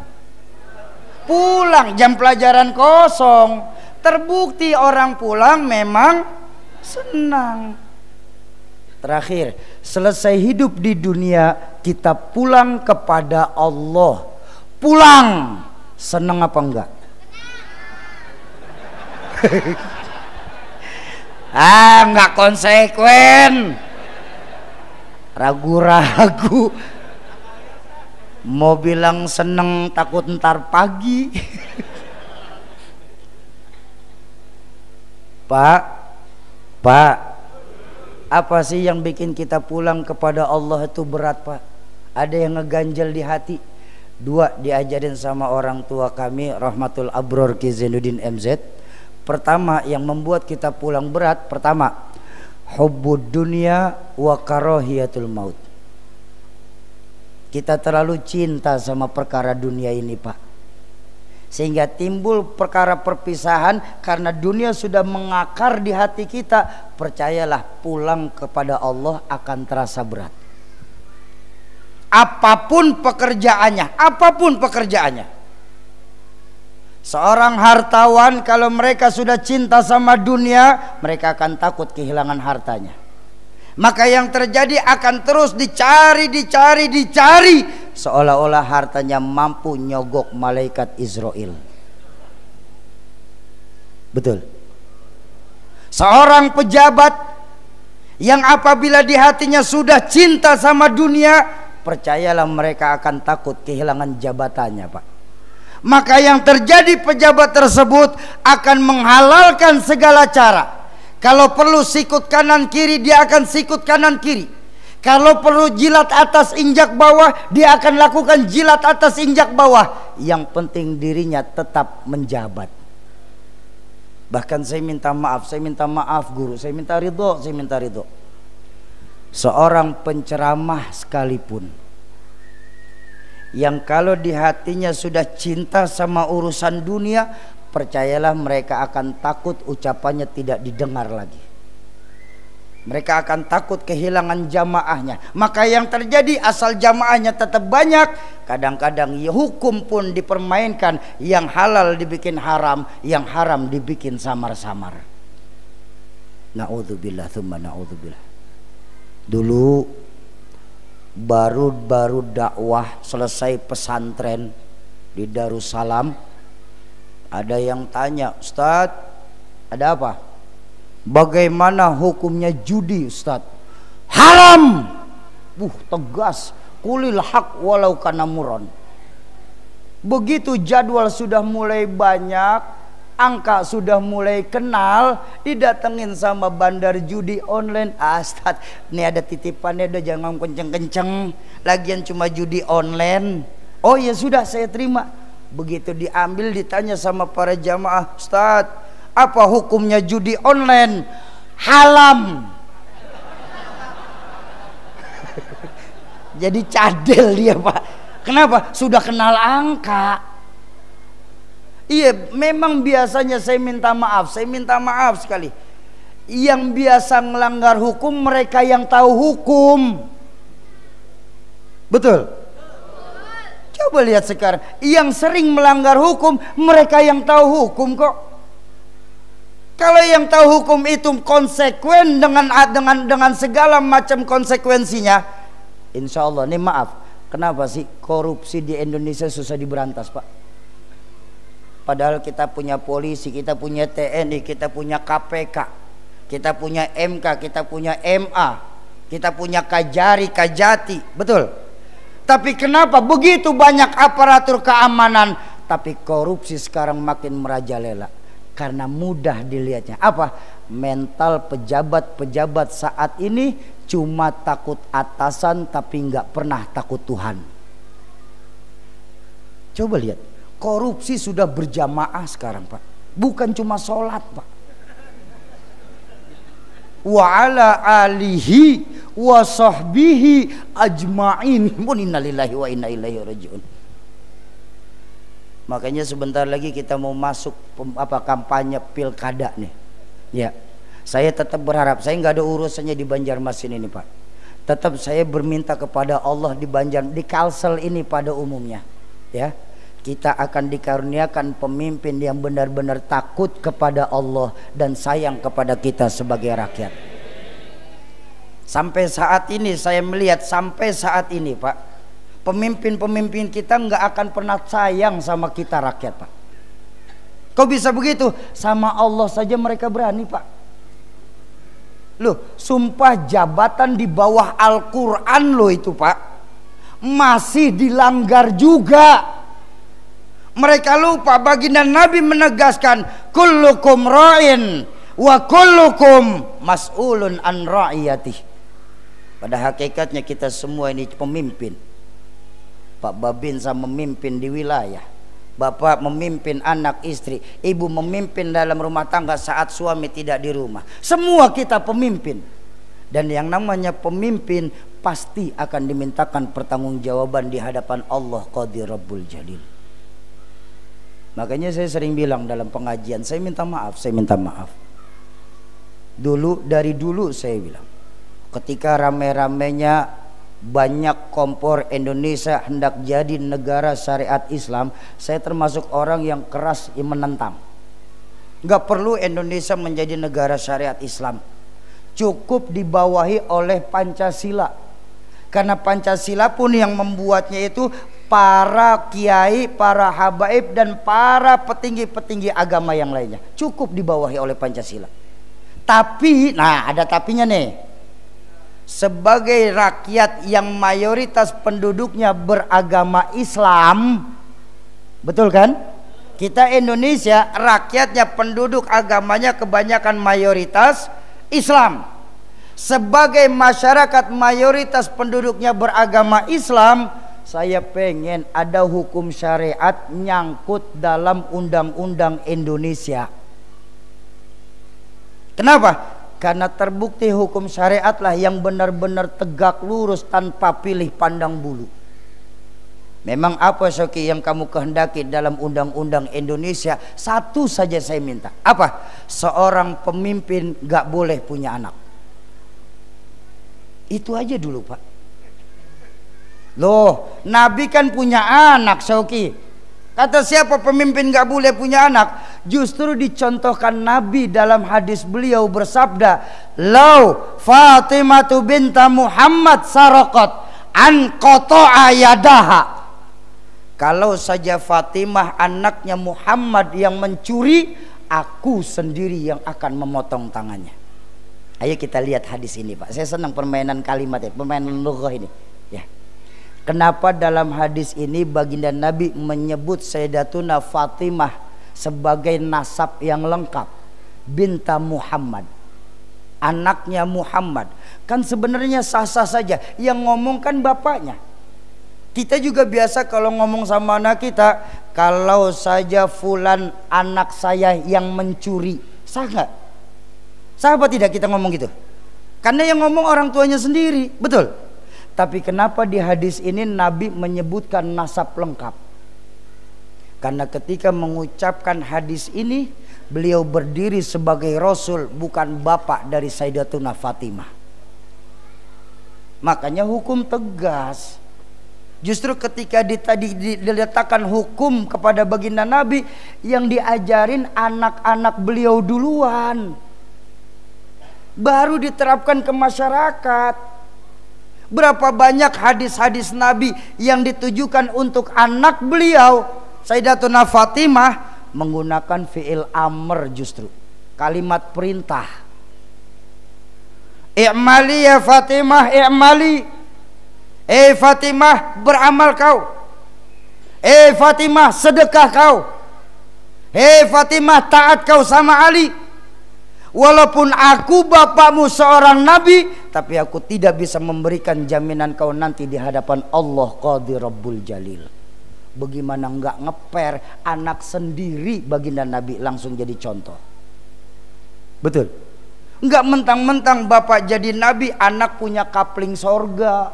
Pulang, jam pelajaran kosong. Terbukti orang pulang memang senang. Terakhir, selesai hidup di dunia, kita pulang kepada Allah. Pulang, senang apa enggak? Enggak konsekuen. Ragu-ragu. Mau bilang seneng takut ntar pagi. Pak, apa sih yang bikin kita pulang kepada Allah itu berat, Pak? Ada yang ngeganjel di hati. Dua diajarin sama orang tua kami, Rahmatul Abror Ki Zainuddin MZ. Pertama yang membuat kita pulang berat, pertama, hubbud dunya wa karahiyatul maut. Kita terlalu cinta sama perkara dunia ini, Pak, sehingga timbul perkara perpisahan. Karena dunia sudah mengakar di hati kita, percayalah pulang kepada Allah akan terasa berat. Apapun pekerjaannya, apapun pekerjaannya. Seorang hartawan kalau mereka sudah cinta sama dunia, mereka akan takut kehilangan hartanya. Maka yang terjadi akan terus dicari, seolah-olah hartanya mampu nyogok malaikat Israel. Betul. Seorang pejabat yang apabila di hatinya sudah cinta sama dunia, percayalah mereka akan takut kehilangan jabatannya, Pak. Maka yang terjadi, pejabat tersebut akan menghalalkan segala cara. Kalau perlu sikut kanan kiri, dia akan sikut kanan kiri. Kalau perlu jilat atas injak bawah, dia akan lakukan jilat atas injak bawah. Yang penting dirinya tetap menjabat. Bahkan saya minta maaf guru, saya minta ridho. Seorang penceramah sekalipun, yang kalau di hatinya sudah cinta sama urusan dunia, percayalah mereka akan takut ucapannya tidak didengar lagi. Mereka akan takut kehilangan jamaahnya. Maka yang terjadi, asal jamaahnya tetap banyak, kadang-kadang ya hukum pun dipermainkan. Yang halal dibikin haram, yang haram dibikin samar-samar. Na'udzubillah tsumma na'udzubillah. Dulu baru dakwah selesai pesantren di Darussalam, ada yang tanya, Ustadz, ada apa? Bagaimana hukumnya judi, Ustadz? Haram. Tegas. Qulil haq walau kana muron. Begitu jadwal sudah mulai banyak, angka sudah mulai kenal, didatengin sama bandar judi online. Ustadz, ini ada titipannya, udah jangan kenceng-kenceng, lagian cuma judi online. Oh ya sudah, saya terima. Begitu diambil, ditanya sama para jamaah, Ustadz, apa hukumnya judi online? Haram. Jadi cadel dia, Pak. Kenapa? Sudah kenal angka. Iya, memang biasanya saya minta maaf sekali. Yang biasa melanggar hukum mereka yang tahu hukum. Betul? Coba lihat sekarang, yang sering melanggar hukum mereka yang tahu hukum kok. Kalau yang tahu hukum itu konsekuen dengan segala macam konsekuensinya, insya Allah. Nih maaf, kenapa sih korupsi di Indonesia susah diberantas, Pak? Padahal kita punya polisi, kita punya TNI, kita punya KPK, kita punya MK, kita punya MA, kita punya Kajari, Kajati, betul? Tapi kenapa begitu banyak aparatur keamanan, tapi korupsi sekarang makin merajalela? Karena mudah dilihatnya. Apa? Mental pejabat-pejabat saat ini cuma takut atasan tapi nggak pernah takut Tuhan. Coba lihat, korupsi sudah berjamaah sekarang, Pak. Bukan cuma sholat, Pak. Wa ala alihi wa sahbihi ajma'in. Innalillahi wa inna ilaihi raji'un. Makanya sebentar lagi kita mau masuk kampanye pilkada nih. Ya, saya tetap berharap, saya nggak ada urusannya di Banjarmasin ini, Pak. Tetap saya berminta kepada Allah di Kalsel ini pada umumnya. Ya, kita akan dikaruniakan pemimpin yang benar-benar takut kepada Allah dan sayang kepada kita sebagai rakyat. Sampai saat ini saya melihat, sampai saat ini, Pak, pemimpin-pemimpin kita nggak akan pernah sayang sama kita rakyat, Pak. Kok bisa begitu? Sama Allah saja mereka berani, Pak. Loh, sumpah jabatan di bawah Al-Quran loh itu, Pak, masih dilanggar juga. Mereka lupa baginda Nabi menegaskan, kullukum ra'in wa kullukum mas'ulun an ra'iyatih. Pada hakikatnya kita semua ini pemimpin. Pak Babinsa memimpin di wilayah, bapak memimpin anak istri, ibu memimpin dalam rumah tangga saat suami tidak di rumah. Semua kita pemimpin. Dan yang namanya pemimpin pasti akan dimintakan pertanggungjawaban di hadapan Allah Qadir Rabbul Jalil. Makanya saya sering bilang dalam pengajian, saya minta maaf. Dari dulu saya bilang, ketika rame-ramenya banyak kompor Indonesia hendak jadi negara syariat Islam, saya termasuk orang yang keras menentang. Gak perlu Indonesia menjadi negara syariat Islam, cukup dibawahi oleh Pancasila. Karena Pancasila pun yang membuatnya itu para kiai, para habaib dan para petinggi-petinggi agama yang lainnya, cukup dibawahi oleh Pancasila. Tapi, nah ada tapinya nih, sebagai rakyat yang mayoritas penduduknya beragama Islam, betul kan? Kita Indonesia rakyatnya penduduk agamanya kebanyakan mayoritas Islam. Sebagai masyarakat mayoritas penduduknya beragama Islam, saya pengen ada hukum syariat nyangkut dalam undang-undang Indonesia. Kenapa? Karena terbukti hukum syariatlah yang benar-benar tegak lurus tanpa pilih pandang bulu. Memang apa Syauqi yang kamu kehendaki dalam undang-undang Indonesia? Satu saja saya minta. Apa? Seorang pemimpin gak boleh punya anak. Itu aja dulu, Pak. Loh, Nabi kan punya anak, Syauqi. Kata siapa pemimpin gak boleh punya anak? Justru dicontohkan Nabi dalam hadis beliau bersabda, "Lau Fatimatu binta Muhammad saraqat an qata'a yadaha." Kalau saja Fatimah anaknya Muhammad yang mencuri, aku sendiri yang akan memotong tangannya. Ayo kita lihat hadis ini, Pak. Saya senang permainan kalimat ya, permainan lughah ini. Ya. Kenapa dalam hadis ini baginda Nabi menyebut Sayyidatuna Fatimah sebagai nasab yang lengkap, binta Muhammad, anaknya Muhammad? Kan sebenarnya sah-sah saja, yang ngomong kan bapaknya. Kita juga biasa kalau ngomong sama anak kita, kalau saja fulan anak saya yang mencuri, sah nggak? Sah apa tidak kita ngomong gitu? Karena yang ngomong orang tuanya sendiri, betul? Tapi kenapa di hadis ini Nabi menyebutkan nasab lengkap? Karena ketika mengucapkan hadis ini, beliau berdiri sebagai Rasul, bukan bapak dari Sayyidatuna Fatimah. Makanya hukum tegas. Justru ketika tadi diletakkan hukum kepada baginda Nabi, yang diajarin anak-anak beliau duluan, baru diterapkan ke masyarakat. Berapa banyak hadis-hadis Nabi yang ditujukan untuk anak beliau, Sayyidatuna Fatimah, menggunakan fi'il amr, justru kalimat perintah. I'mali ya Fatimah, i'mali. Fatimah, beramal kau. Fatimah, sedekah kau. Fatimah, taat kau sama Ali. Walaupun aku bapakmu seorang nabi, tapi aku tidak bisa memberikan jaminan kau nanti di hadapan Allah Qadir Rabbul Jalil. Bagaimana enggak ngeper anak sendiri baginda Nabi langsung jadi contoh? Betul? Enggak mentang-mentang bapak jadi nabi, anak punya kapling sorga.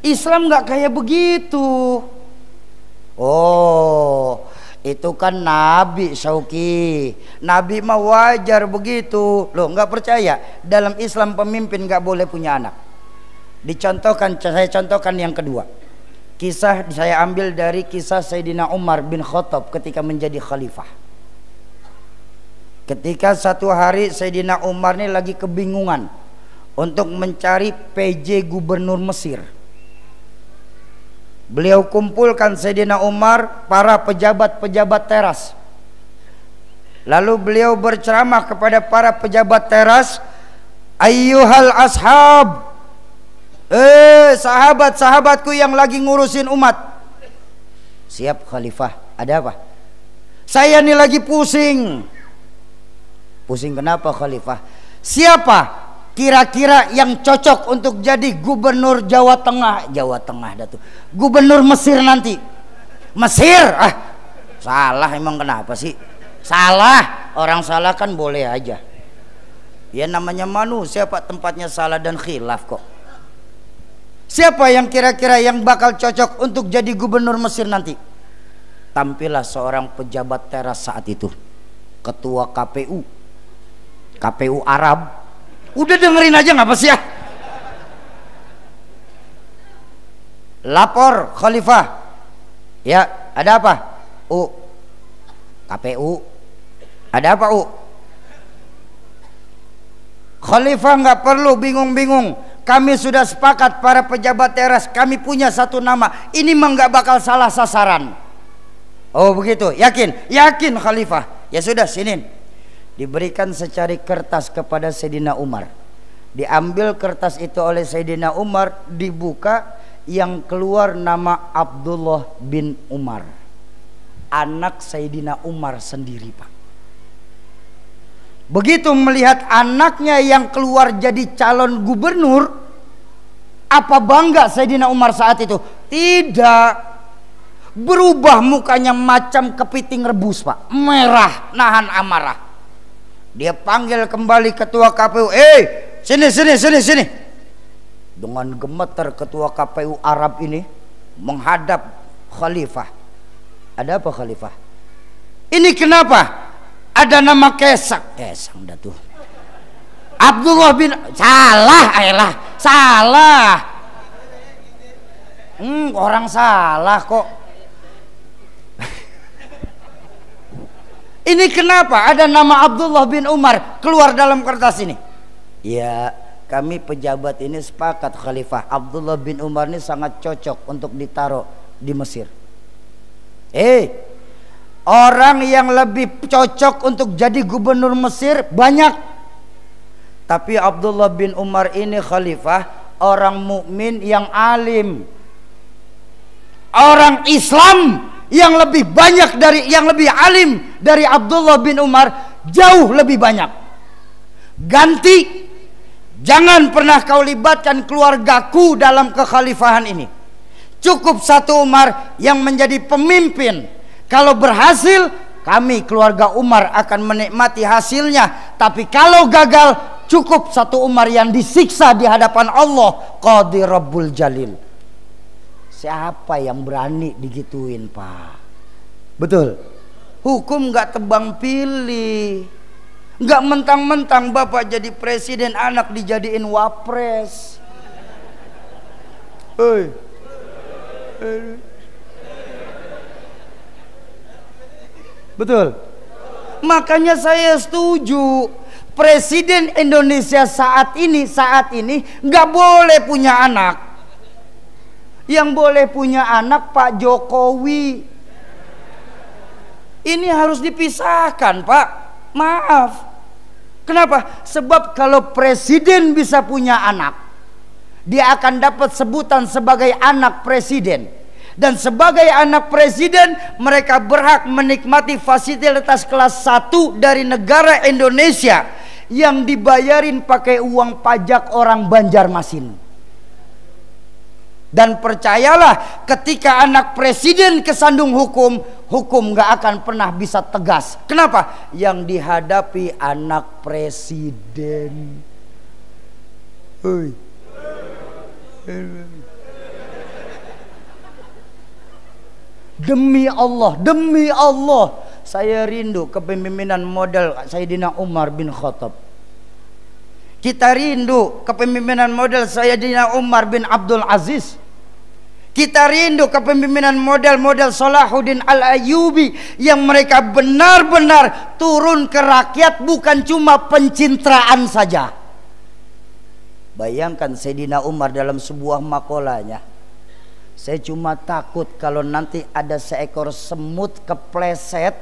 Islam nggak kayak begitu. Oh, itu kan Nabi, Syauki. Nabi mah wajar begitu. Loh, nggak percaya? Dalam Islam pemimpin nggak boleh punya anak. Saya contohkan yang kedua. Kisah saya ambil dari kisah Sayyidina Umar bin Khattab ketika menjadi khalifah. Ketika satu hari Sayyidina Umar ini lagi kebingungan untuk mencari PJ gubernur Mesir. Beliau kumpulkan Sayyidina Umar, para pejabat-pejabat teras. Lalu beliau berceramah kepada para pejabat teras, ayyuhal ashab, sahabat-sahabatku yang lagi ngurusin umat. Siap khalifah, ada apa? Saya ini lagi pusing. Pusing kenapa khalifah? Siapa kira-kira yang cocok untuk jadi gubernur Jawa Tengah? Jawa Tengah dah tuh. Gubernur Mesir nanti. Mesir? Salah emang, kenapa sih? Salah, orang salah kan boleh aja. Ya namanya manusia Pak, tempatnya salah dan khilaf kok. Siapa yang kira-kira yang bakal cocok untuk jadi gubernur Mesir nanti? Tampillah seorang pejabat teras saat itu, ketua KPU Arab. Udah dengerin aja nggak apa sih ya? Lapor khalifah. Ya, ada apa? KPU. Ada apa, Khalifah nggak perlu bingung-bingung. Kami sudah sepakat para pejabat teras, kami punya satu nama. Ini mah nggak bakal salah sasaran. Oh begitu, yakin? Yakin khalifah. Ya sudah, sini. Diberikan secari kertas kepada Sayyidina Umar. Diambil kertas itu oleh Sayyidina Umar, dibuka, yang keluar nama Abdullah bin Umar, anak Sayyidina Umar sendiri, Pak. Begitu melihat anaknya yang keluar jadi calon gubernur, apa bangga Sayyidina Umar saat itu? Tidak. Berubah mukanya macam kepiting rebus, Pak. Merah, nahan amarah. Dia panggil kembali ketua KPU. Sini. Dengan gemeter ketua KPU Arab ini menghadap khalifah. Ada apa khalifah? Ini kenapa? Ada nama Kesang dah tuh. Abdullah bin, salah. Orang salah kok. Ini kenapa ada nama Abdullah bin Umar keluar dalam kertas ini? Ya, kami pejabat ini sepakat khalifah, Abdullah bin Umar ini sangat cocok untuk ditaruh di Mesir. Orang yang lebih cocok untuk jadi gubernur Mesir banyak. Tapi Abdullah bin Umar ini khalifah, orang mukmin yang alim. Orang Islam yang lebih banyak yang lebih alim dari Abdullah bin Umar jauh lebih banyak. Ganti, jangan pernah kau libatkan keluargaku dalam kekhalifahan ini. Cukup satu Umar yang menjadi pemimpin. Kalau berhasil, kami keluarga Umar akan menikmati hasilnya. Tapi kalau gagal, cukup satu Umar yang disiksa di hadapan Allah Qadir Rabbul Jalil. Siapa yang berani digituin, Pak? Betul. Hukum nggak tebang pilih. Nggak mentang-mentang bapak jadi presiden, anak dijadiin wapres. Betul. Makanya saya setuju Presiden Indonesia saat ini nggak boleh punya anak. Yang boleh punya anak Pak Jokowi. Ini harus dipisahkan, Pak. Maaf. Kenapa? Sebab kalau presiden bisa punya anak, dia akan dapat sebutan sebagai anak presiden. Dan sebagai anak presiden, mereka berhak menikmati fasilitas kelas 1 dari negara Indonesia yang dibayarin pakai uang pajak orang Banjarmasin. Dan percayalah, ketika anak presiden kesandung hukum gak akan pernah bisa tegas. Kenapa? Yang dihadapi anak presiden. Demi Allah, saya rindu kepemimpinan model Sayyidina Umar bin Khattab. Kita rindu kepemimpinan model Sayyidina Umar bin Abdul Aziz. Kita rindu kepemimpinan model-model Salahuddin Al-Ayyubi yang mereka benar-benar turun ke rakyat, bukan cuma pencitraan saja. Bayangkan Sayyidina Umar dalam sebuah makolahnya, saya cuma takut kalau nanti ada seekor semut kepleset,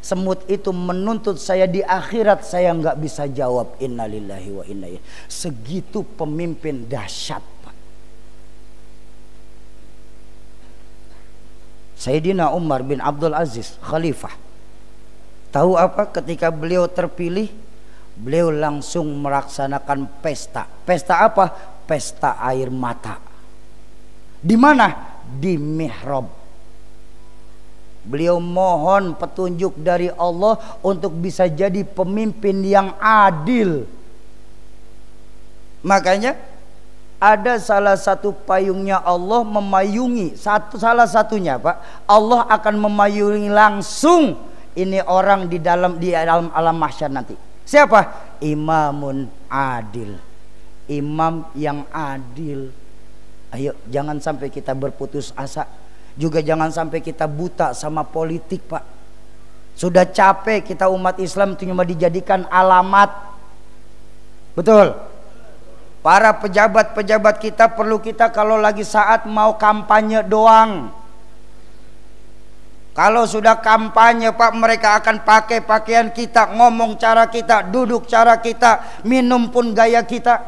semut itu menuntut saya di akhirat, saya nggak bisa jawab. Innalillahi wa inna ilaihi. Segitu pemimpin dahsyat, Pak. Sayyidina Umar bin Abdul Aziz, khalifah. Tahu apa ketika beliau terpilih? Beliau langsung melaksanakan pesta. Pesta apa? Pesta air mata. Di mana? Di mihrab. Beliau mohon petunjuk dari Allah untuk bisa jadi pemimpin yang adil. Makanya ada salah satu payungnya Allah memayungi, salah satunya, Pak, Allah akan memayungi langsung ini orang di dalam alam mahsyar nanti. Siapa? Imamun adil. Imam yang adil. Ayo, jangan sampai kita berputus asa. Juga jangan sampai kita buta sama politik, Pak. Sudah capek kita umat Islam cuma dijadikan alamat. Betul. Para pejabat-pejabat kita perlu kita kalau lagi saat mau kampanye doang. Kalau sudah kampanye, Pak, mereka akan pakai pakaian kita, ngomong cara kita, duduk cara kita, minum pun gaya kita.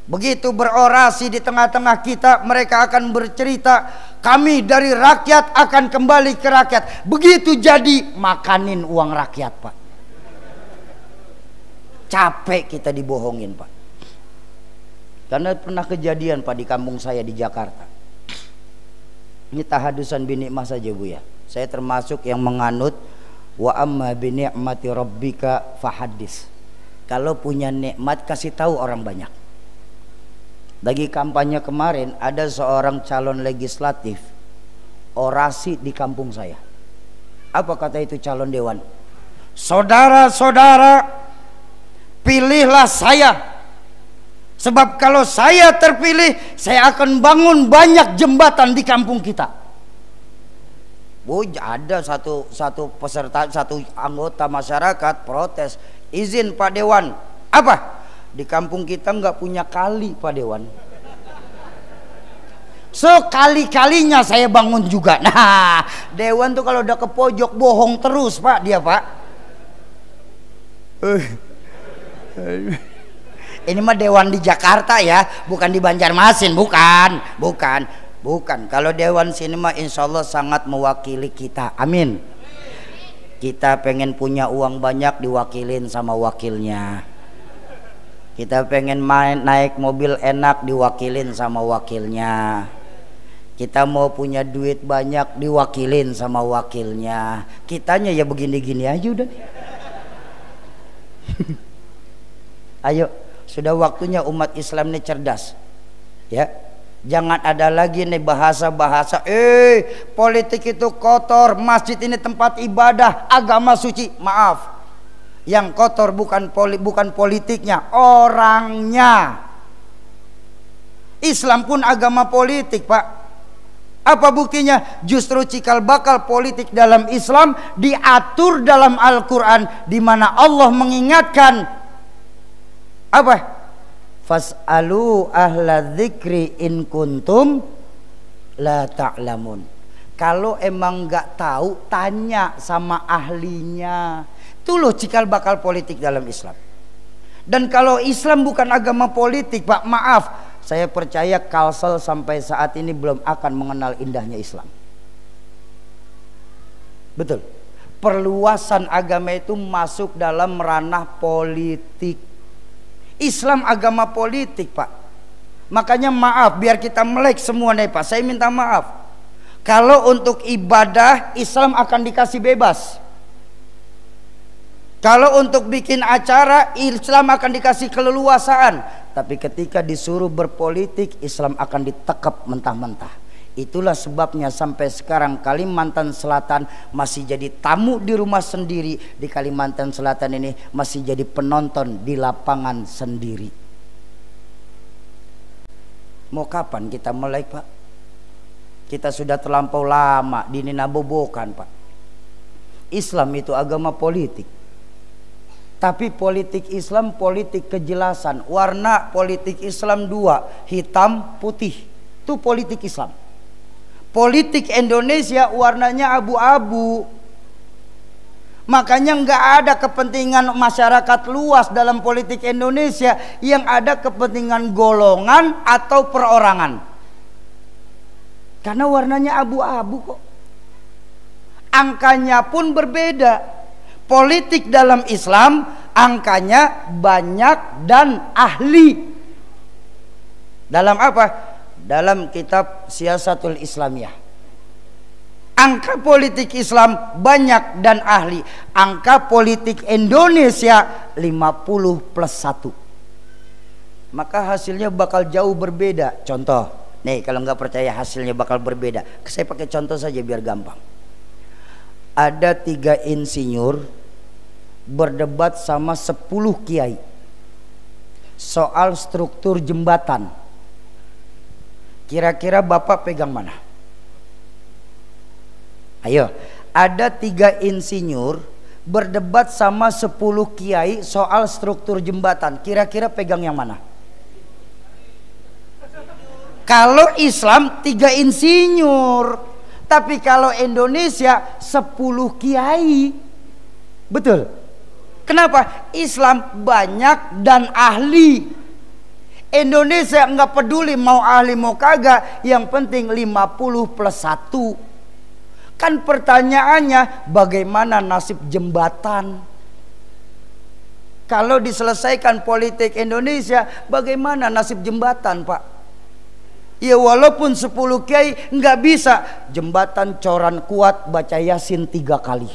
Begitu berorasi di tengah-tengah kita, mereka akan bercerita, kami dari rakyat akan kembali ke rakyat. Begitu jadi, makanin uang rakyat, Pak. Capek kita dibohongin, Pak. Karena pernah kejadian, Pak, di kampung saya di Jakarta. Ini tahadusan binikmah saja, Bu, ya. Saya termasuk yang menganut wa amma bi ni'mati rabbika fahaddis. Kalau punya nikmat kasih tahu orang banyak. Lagi kampanye kemarin ada seorang calon legislatif orasi di kampung saya. Apa kata itu calon dewan? Saudara-saudara, pilihlah saya. Sebab kalau saya terpilih, saya akan bangun banyak jembatan di kampung kita. Bu, ada satu peserta, satu anggota masyarakat protes, izin Pak Dewan. Apa? Di kampung kita nggak punya kali, Pak Dewan. Sekali-kalinya saya bangun juga. Nah, Dewan tuh kalau udah ke pojok bohong terus, Pak, dia, Pak. Ini mah Dewan di Jakarta ya, bukan di Banjarmasin, bukan. Kalau Dewan sini mah insya Allah sangat mewakili kita. Amin. Kita pengen punya uang banyak diwakilin sama wakilnya. Kita pengen naik mobil enak diwakilin sama wakilnya. Kita mau punya duit banyak diwakilin sama wakilnya. Kitanya ya begini-gini aja udah. Ayo, sudah waktunya umat Islam ini cerdas. Ya, jangan ada lagi nih bahasa-bahasa politik itu kotor, masjid ini tempat ibadah, agama suci. Maaf, yang kotor bukan politiknya, orangnya. Islam pun agama politik, Pak. Apa buktinya? Justru cikal bakal politik dalam Islam diatur dalam Al-Quran, di mana Allah mengingatkan apa? Fas'alu ahla dzikri in kuntum la ta'lamun. Kalau emang nggak tahu, tanya sama ahlinya. Itu loh cikal bakal politik dalam Islam. Dan kalau Islam bukan agama politik, Pak, maaf, saya percaya Kalsel sampai saat ini belum akan mengenal indahnya Islam. Betul. Perluasan agama itu masuk dalam ranah politik. Islam agama politik, Pak. Makanya maaf, biar kita melek semua nih, Pak. Saya minta maaf. Kalau untuk ibadah, Islam akan dikasih bebas. Kalau untuk bikin acara, Islam akan dikasih keleluasaan. Tapi ketika disuruh berpolitik, Islam akan ditekap mentah-mentah. Itulah sebabnya sampai sekarang Kalimantan Selatan masih jadi tamu di rumah sendiri. Di Kalimantan Selatan ini masih jadi penonton di lapangan sendiri. Mau kapan kita mulai, Pak? Kita sudah terlampau lama dininabobokan, Pak. Islam itu agama politik. Tapi politik Islam politik kejelasan. Warna politik Islam dua, hitam putih. Itu politik Islam. Politik Indonesia warnanya abu-abu. Makanya nggak ada kepentingan masyarakat luas dalam politik Indonesia. Yang ada kepentingan golongan atau perorangan. Karena warnanya abu-abu kok. Angkanya pun berbeda. Politik dalam Islam angkanya banyak dan ahli. Dalam apa? Dalam kitab Siasatul Islamiyah. Angka politik Islam banyak dan ahli. Angka politik Indonesia 50+1. Maka hasilnya bakal jauh berbeda. Contoh, nih kalau nggak percaya hasilnya bakal berbeda, saya pakai contoh saja biar gampang. Ada 3 insinyur berdebat sama 10 kiai soal struktur jembatan. Kira-kira Bapak pegang mana? Ayo, ada 3 insinyur berdebat sama 10 kiai soal struktur jembatan. Kira-kira pegang yang mana? Kalau Islam 3 insinyur. Tapi kalau Indonesia 10 kiai. Betul. Kenapa? Islam banyak dan ahli. Indonesia nggak peduli mau ahli mau kagak, yang penting 50+1. Kan pertanyaannya bagaimana nasib jembatan? Kalau diselesaikan politik Indonesia, bagaimana nasib jembatan, Pak? Ya walaupun 10 kiai nggak bisa, jembatan Coran Kuat baca Yasin 3 kali.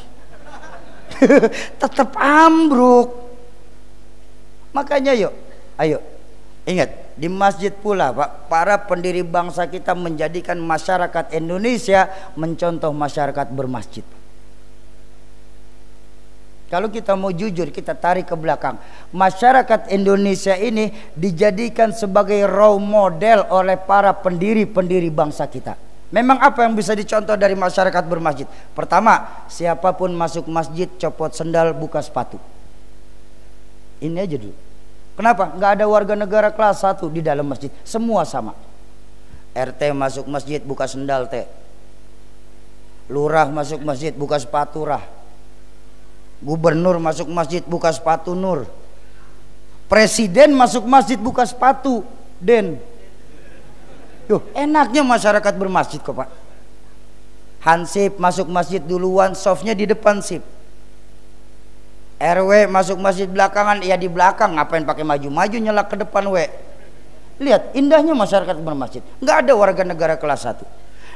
Tetap ambruk. Makanya yuk, ayo ingat, di masjid pula, Pak, para pendiri bangsa kita menjadikan masyarakat Indonesia mencontoh masyarakat bermasjid. Kalau kita mau jujur, kita tarik ke belakang. Masyarakat Indonesia ini dijadikan sebagai role model oleh para pendiri-pendiri bangsa kita. Memang apa yang bisa dicontoh dari masyarakat bermasjid? Pertama, siapapun masuk masjid copot sendal, buka sepatu. Ini aja dulu. Kenapa? Nggak ada warga negara kelas 1 di dalam masjid. Semua sama. RT masuk masjid buka sendal T. Lurah masuk masjid buka sepatu rah. Gubernur masuk masjid buka sepatu nur. Presiden masuk masjid buka sepatu Den. Yuh, enaknya masyarakat bermasjid kok, Pak. Hansip masuk masjid duluan, softnya di depan sip. RW masuk masjid belakangan, ya di belakang, ngapain pakai maju-maju nyelak ke depan we. Lihat indahnya masyarakat bermasjid. Nggak ada warga negara kelas 1.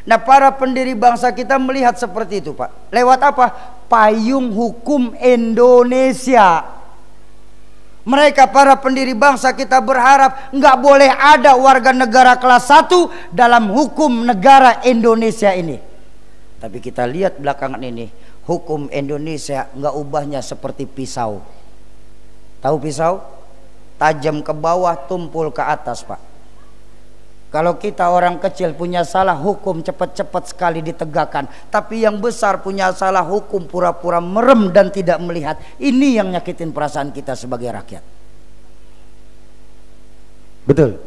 Nah, para pendiri bangsa kita melihat seperti itu, Pak. Lewat apa? Payung hukum Indonesia. Mereka para pendiri bangsa kita berharap nggak boleh ada warga negara kelas 1 dalam hukum negara Indonesia ini. Tapi kita lihat belakangan ini, hukum Indonesia nggak ubahnya seperti pisau. Tahu pisau? Tajam ke bawah, tumpul ke atas, Pak. Kalau kita orang kecil punya salah hukum cepat-cepat sekali ditegakkan, tapi yang besar punya salah hukum pura-pura merem dan tidak melihat. Ini yang nyakitin perasaan kita sebagai rakyat. Betul.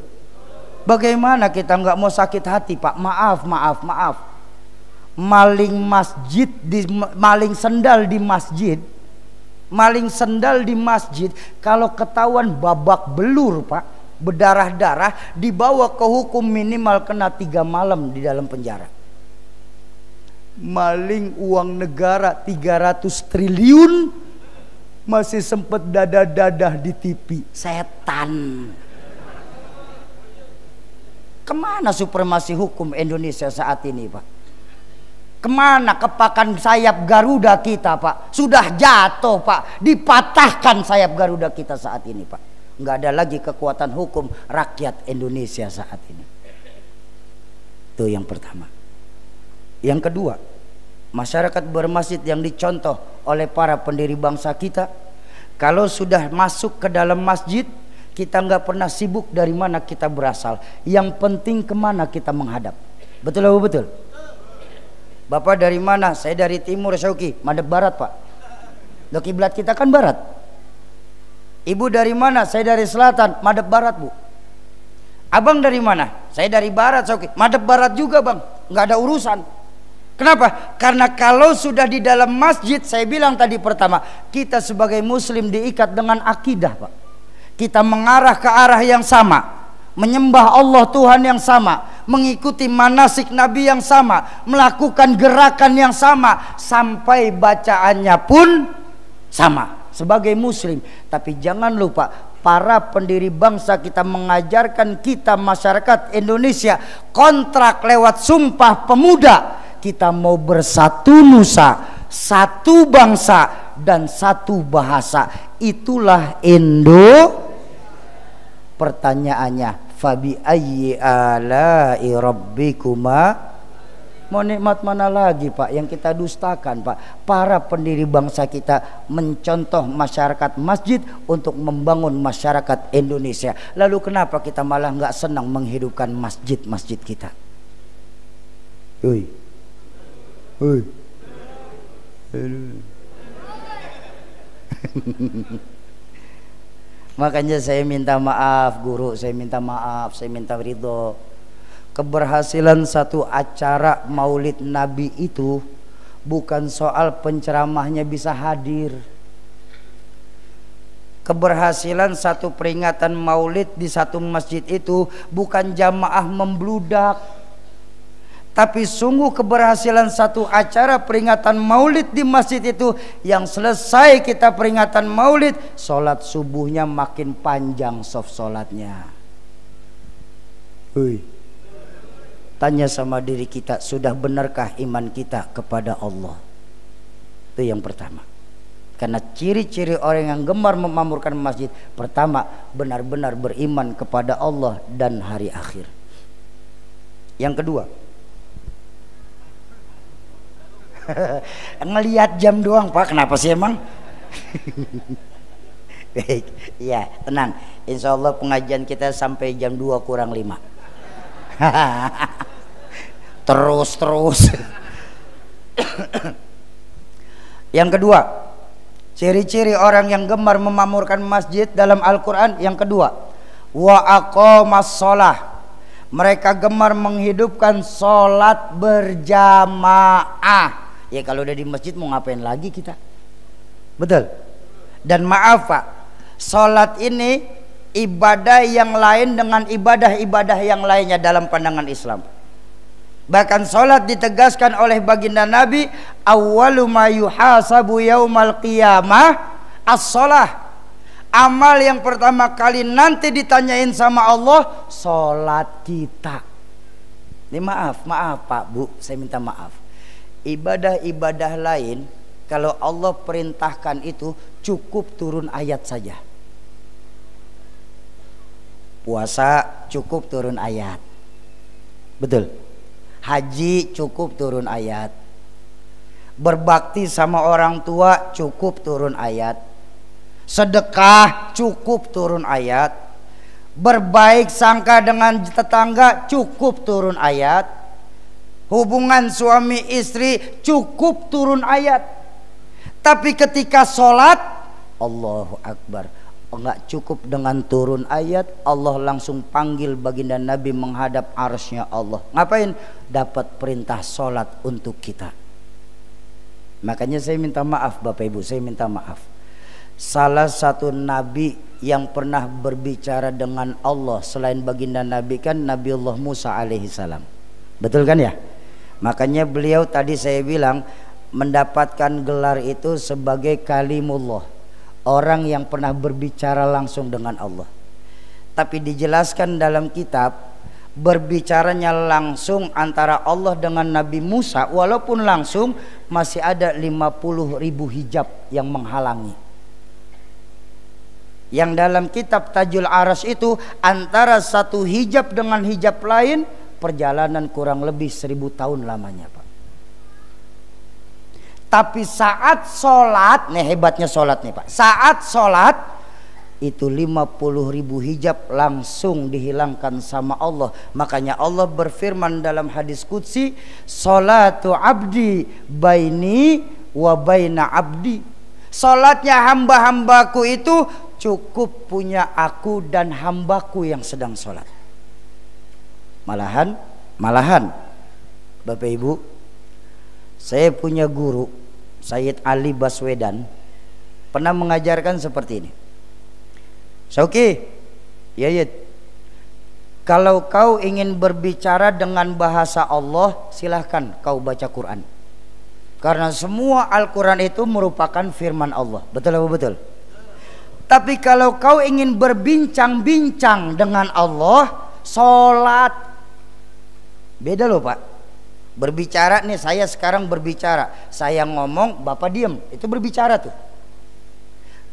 Bagaimana kita nggak mau sakit hati, Pak? Maaf. Maling sendal di masjid, kalau ketahuan babak belur, Pak, berdarah-darah, dibawa ke hukum minimal kena 3 malam di dalam penjara. Maling uang negara 300 triliun masih sempat dadah-dadah di TV. Setan. Kemana supremasi hukum Indonesia saat ini, Pak? Kemana kepakan sayap Garuda kita, Pak? Sudah jatuh, Pak. Dipatahkan sayap Garuda kita saat ini, Pak. Nggak ada lagi kekuatan hukum rakyat Indonesia saat ini. Itu yang pertama. Yang kedua, masyarakat bermasjid yang dicontoh oleh para pendiri bangsa kita, kalau sudah masuk ke dalam masjid, kita nggak pernah sibuk dari mana kita berasal. Yang penting kemana kita menghadap. Betul atau betul? Bapak dari mana? Saya dari timur, Syauki. Madep barat, Pak. Loh, kiblat kita kan barat. Ibu dari mana? Saya dari selatan, madep barat, Bu. Abang dari mana? Saya dari barat, Syauki. Madep barat juga, Bang. Nggak ada urusan. Kenapa? Karena kalau sudah di dalam masjid, saya bilang tadi pertama, kita sebagai muslim diikat dengan akidah, Pak. Kita mengarah ke arah yang sama, menyembah Allah Tuhan yang sama, mengikuti manasik Nabi yang sama, melakukan gerakan yang sama, sampai bacaannya pun sama sebagai muslim. Tapi jangan lupa, para pendiri bangsa kita mengajarkan kita masyarakat Indonesia kontrak lewat Sumpah Pemuda. Kita mau bersatu nusa, satu bangsa dan satu bahasa. Itulah Indo. Pertanyaannya, fabi ayyi ala'i rabbikuma, mau nikmat mana lagi, Pak, yang kita dustakan, Pak? Para pendiri bangsa kita mencontoh masyarakat masjid untuk membangun masyarakat Indonesia. Lalu kenapa kita malah nggak senang menghidupkan masjid-masjid kita? Hui. Makanya saya minta maaf, guru, saya minta maaf, saya minta ridho. Keberhasilan satu acara Maulid Nabi itu bukan soal penceramahnya bisa hadir. Keberhasilan satu peringatan Maulid di satu masjid itu bukan jamaah membludak. Tapi sungguh keberhasilan satu acara peringatan Maulid di masjid itu, yang selesai kita peringatan Maulid, sholat subuhnya makin panjang soft sholatnya. Tanya sama diri kita, sudah benarkah iman kita kepada Allah? Itu yang pertama. Karena ciri-ciri orang yang gemar memamurkan masjid, pertama, benar-benar beriman kepada Allah dan hari akhir. Yang kedua, ngelihat jam doang, Pak. Kenapa sih emang? Baik, ya tenang. Insya Allah pengajian kita sampai jam 2 kurang 5. Terus. Yang kedua, ciri-ciri orang yang gemar memamurkan masjid dalam Al-Quran. Yang kedua, wa aqamas sholah, mereka gemar menghidupkan sholat berjamaah. Ya kalau udah di masjid mau ngapain lagi kita? Betul. Dan maaf, Pak, sholat ini ibadah yang lain dengan ibadah-ibadah yang lainnya dalam pandangan Islam. Bahkan sholat ditegaskan oleh baginda Nabi, awwalu ma yuhasabu yaumal qiyamah as-sholah. Amal yang pertama kali nanti ditanyain sama Allah, sholat kita. Ini maaf Pak, Bu, saya minta maaf. Ibadah-ibadah lain kalau Allah perintahkan itu cukup turun ayat saja. Puasa cukup turun ayat. Betul. Haji cukup turun ayat. Berbakti sama orang tua cukup turun ayat. Sedekah cukup turun ayat. Berbaik sangka dengan tetangga, cukup turun ayat. Hubungan suami istri, cukup turun ayat. Tapi ketika sholat, Allahu Akbar, enggak cukup dengan turun ayat, Allah langsung panggil baginda Nabi menghadap arsy-Nya Allah. Ngapain? Dapat perintah sholat untuk kita. Makanya saya minta maaf Bapak Ibu, saya minta maaf. Salah satu nabi yang pernah berbicara dengan Allah selain baginda Nabi kan Nabiullah Musa alaihissalam. Betul kan ya? Makanya beliau tadi saya bilang mendapatkan gelar itu sebagai kalimullah, orang yang pernah berbicara langsung dengan Allah. Tapi dijelaskan dalam kitab, berbicaranya langsung antara Allah dengan Nabi Musa, walaupun langsung masih ada 50.000 hijab yang menghalangi. Yang dalam kitab Tajul Aras itu antara satu hijab dengan hijab lain perjalanan kurang lebih 1000 tahun lamanya Pak. Tapi saat sholat, nih hebatnya sholat nih Pak, saat sholat itu 50.000 hijab langsung dihilangkan sama Allah. Makanya Allah berfirman dalam hadis qudsi, sholatu abdi baini wa baina abdi. Sholatnya hamba-hambaku itu cukup punya aku dan hambaku yang sedang sholat. Malahan Bapak Ibu, saya punya guru Sayyid Ali Baswedan pernah mengajarkan seperti ini. Sauki, Yayid, kalau kau ingin berbicara dengan bahasa Allah, silahkan kau baca Quran. Karena semua Al-Quran itu merupakan firman Allah. Betul apa betul? Tapi kalau kau ingin berbincang-bincang dengan Allah, sholat. Beda loh Pak. Berbicara nih, saya sekarang berbicara, saya ngomong, Bapak diem, itu berbicara tuh.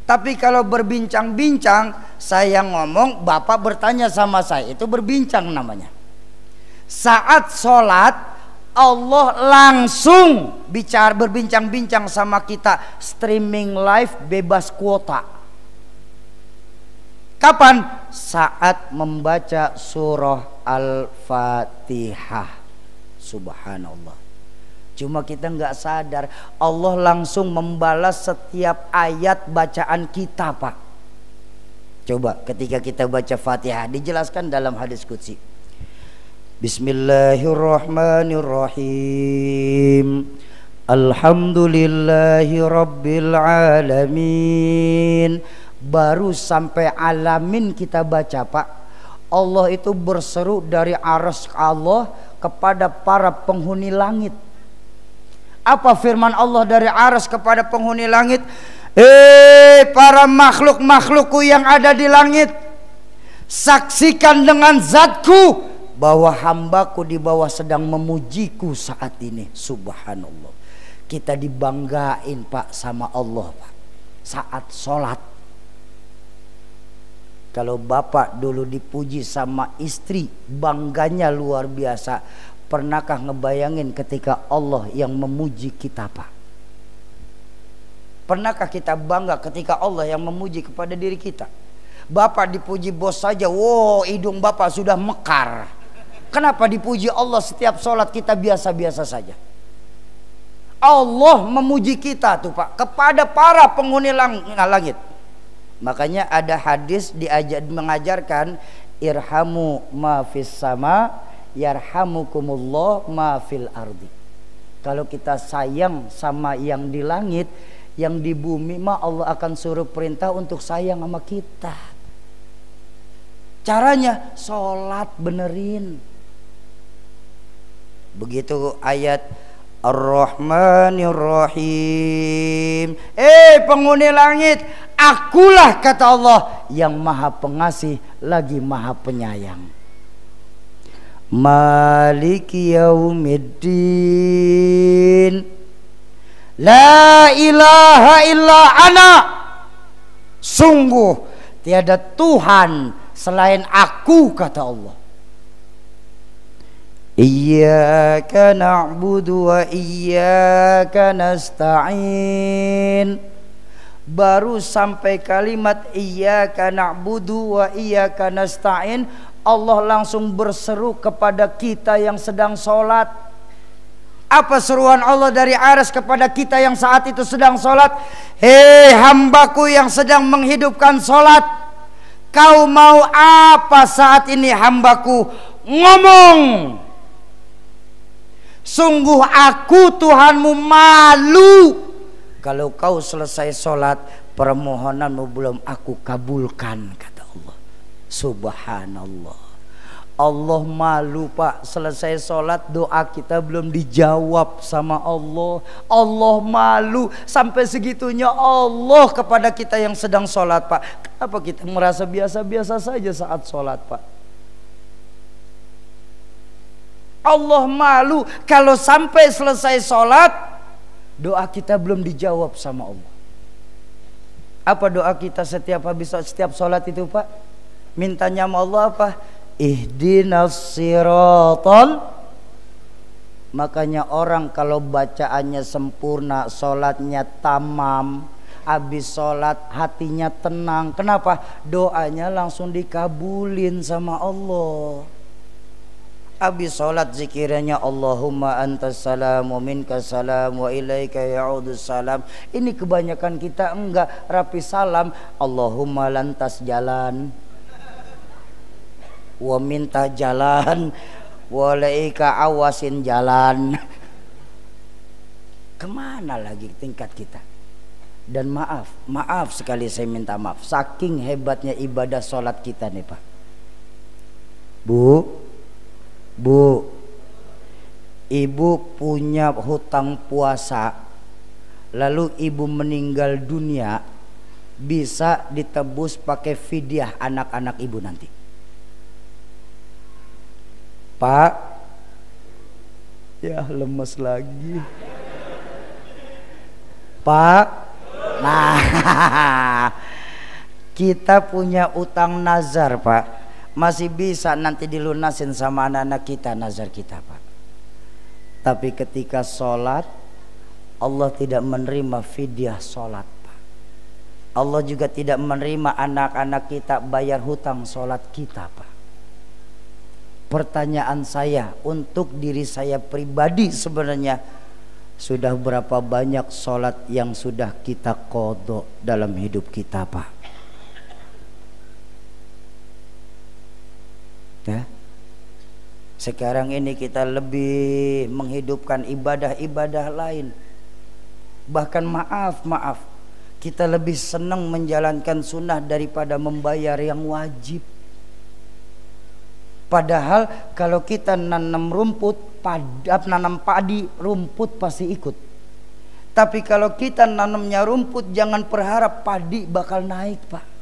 Tapi kalau berbincang-bincang, saya ngomong, Bapak bertanya sama saya, itu berbincang namanya. Saat sholat, Allah langsung berbincang-bincang sama kita, streaming live bebas kuota. Kapan? Saat membaca surah Al-Fatihah. Subhanallah. Cuma kita nggak sadar, Allah langsung membalas setiap ayat bacaan kita Pak. Coba ketika kita baca Fatihah, dijelaskan dalam hadis qudsi, Bismillahirrahmanirrahim, Alhamdulillahi Rabbil Alamin. Baru sampai alamin kita baca Pak, Allah itu berseru dari arsy Allah kepada para penghuni langit. Apa firman Allah dari arsy kepada penghuni langit? Para makhluk-makhlukku yang ada di langit, saksikan dengan zatku bahwa hambaku di bawah sedang memujiku saat ini. Subhanallah. Kita dibanggain Pak sama Allah Pak saat sholat. Kalau bapak dulu dipuji sama istri, bangganya luar biasa. Pernahkah ngebayangin ketika Allah yang memuji kita Pak? Pernahkah kita bangga ketika Allah yang memuji kepada diri kita? Bapak dipuji bos saja, wow hidung bapak sudah mekar. Kenapa dipuji Allah setiap sholat kita biasa-biasa saja? Allah memuji kita tuh Pak kepada para penghuni langit. Makanya ada hadis mengajarkan irhamu ma fis sama yarhamukumullah ma fil ardi. Kalau kita sayang sama yang di langit, yang di bumi mah Allah akan suruh perintah untuk sayang sama kita. Caranya sholat benerin. Begitu ayat Ar-Rahmanir-Rahim, penghuni langit, akulah kata Allah yang maha pengasih lagi maha penyayang. Maliki yaumiddin, la ilaha illa ana, sungguh tiada Tuhan selain aku kata Allah. Iyyaka na'budu wa iyyaka nasta'in. baru sampai kalimat iyyaka na'budu wa iyyaka nasta'in, Allah langsung berseru kepada kita yang sedang sholat. Apa seruan Allah dari aras kepada kita yang saat itu sedang sholat? Hei hambaku yang sedang menghidupkan sholat, kau mau apa saat ini hambaku? Ngomong. Sungguh aku Tuhanmu malu kalau kau selesai sholat permohonanmu belum aku kabulkan, kata Allah. Subhanallah. Allah malu Pak, selesai sholat doa kita belum dijawab sama Allah. Allah malu sampai segitunya Allah kepada kita yang sedang sholat Pak. Kenapa kita merasa biasa-biasa saja saat sholat Pak? Allah malu kalau sampai selesai sholat doa kita belum dijawab sama Allah. Apa doa kita setiap sholat itu Pak? Mintanya sama Allah apa? Ihdinas siratal. Makanya orang kalau bacaannya sempurna, sholatnya tamam, habis sholat hatinya tenang. Kenapa? Doanya langsung dikabulin sama Allah. Habis sholat zikirnya Allahumma antas salam wa minkas salam wa ilaika ya'udus salam. Ini kebanyakan kita enggak rapi salam, Allahumma lantas jalan, wa minta jalan, wa ilaika awasin jalan. Kemana lagi tingkat kita? Dan maaf sekali saya minta maaf, saking hebatnya ibadah sholat kita nih Pak. Bu, ibu punya hutang puasa, lalu ibu meninggal dunia, bisa ditebus pakai fidyah anak-anak ibu nanti. Pak, ya lemes lagi. Pak, nah kita punya utang nazar Pak, masih bisa nanti dilunasin sama anak-anak kita nazar kita Pak. Tapi ketika sholat Allah tidak menerima fidyah sholat Pak. Allah juga tidak menerima anak-anak kita bayar hutang sholat kita Pak. Pertanyaan saya untuk diri saya pribadi sebenarnya, sudah berapa banyak sholat yang sudah kita qadha dalam hidup kita Pak? Ya. Sekarang ini kita lebih menghidupkan ibadah-ibadah lain. Bahkan maaf, kita lebih senang menjalankan sunnah daripada membayar yang wajib. Padahal kalau kita nanam nanam padi, rumput pasti ikut. Tapi kalau kita nanamnya rumput, jangan berharap padi bakal naik Pak.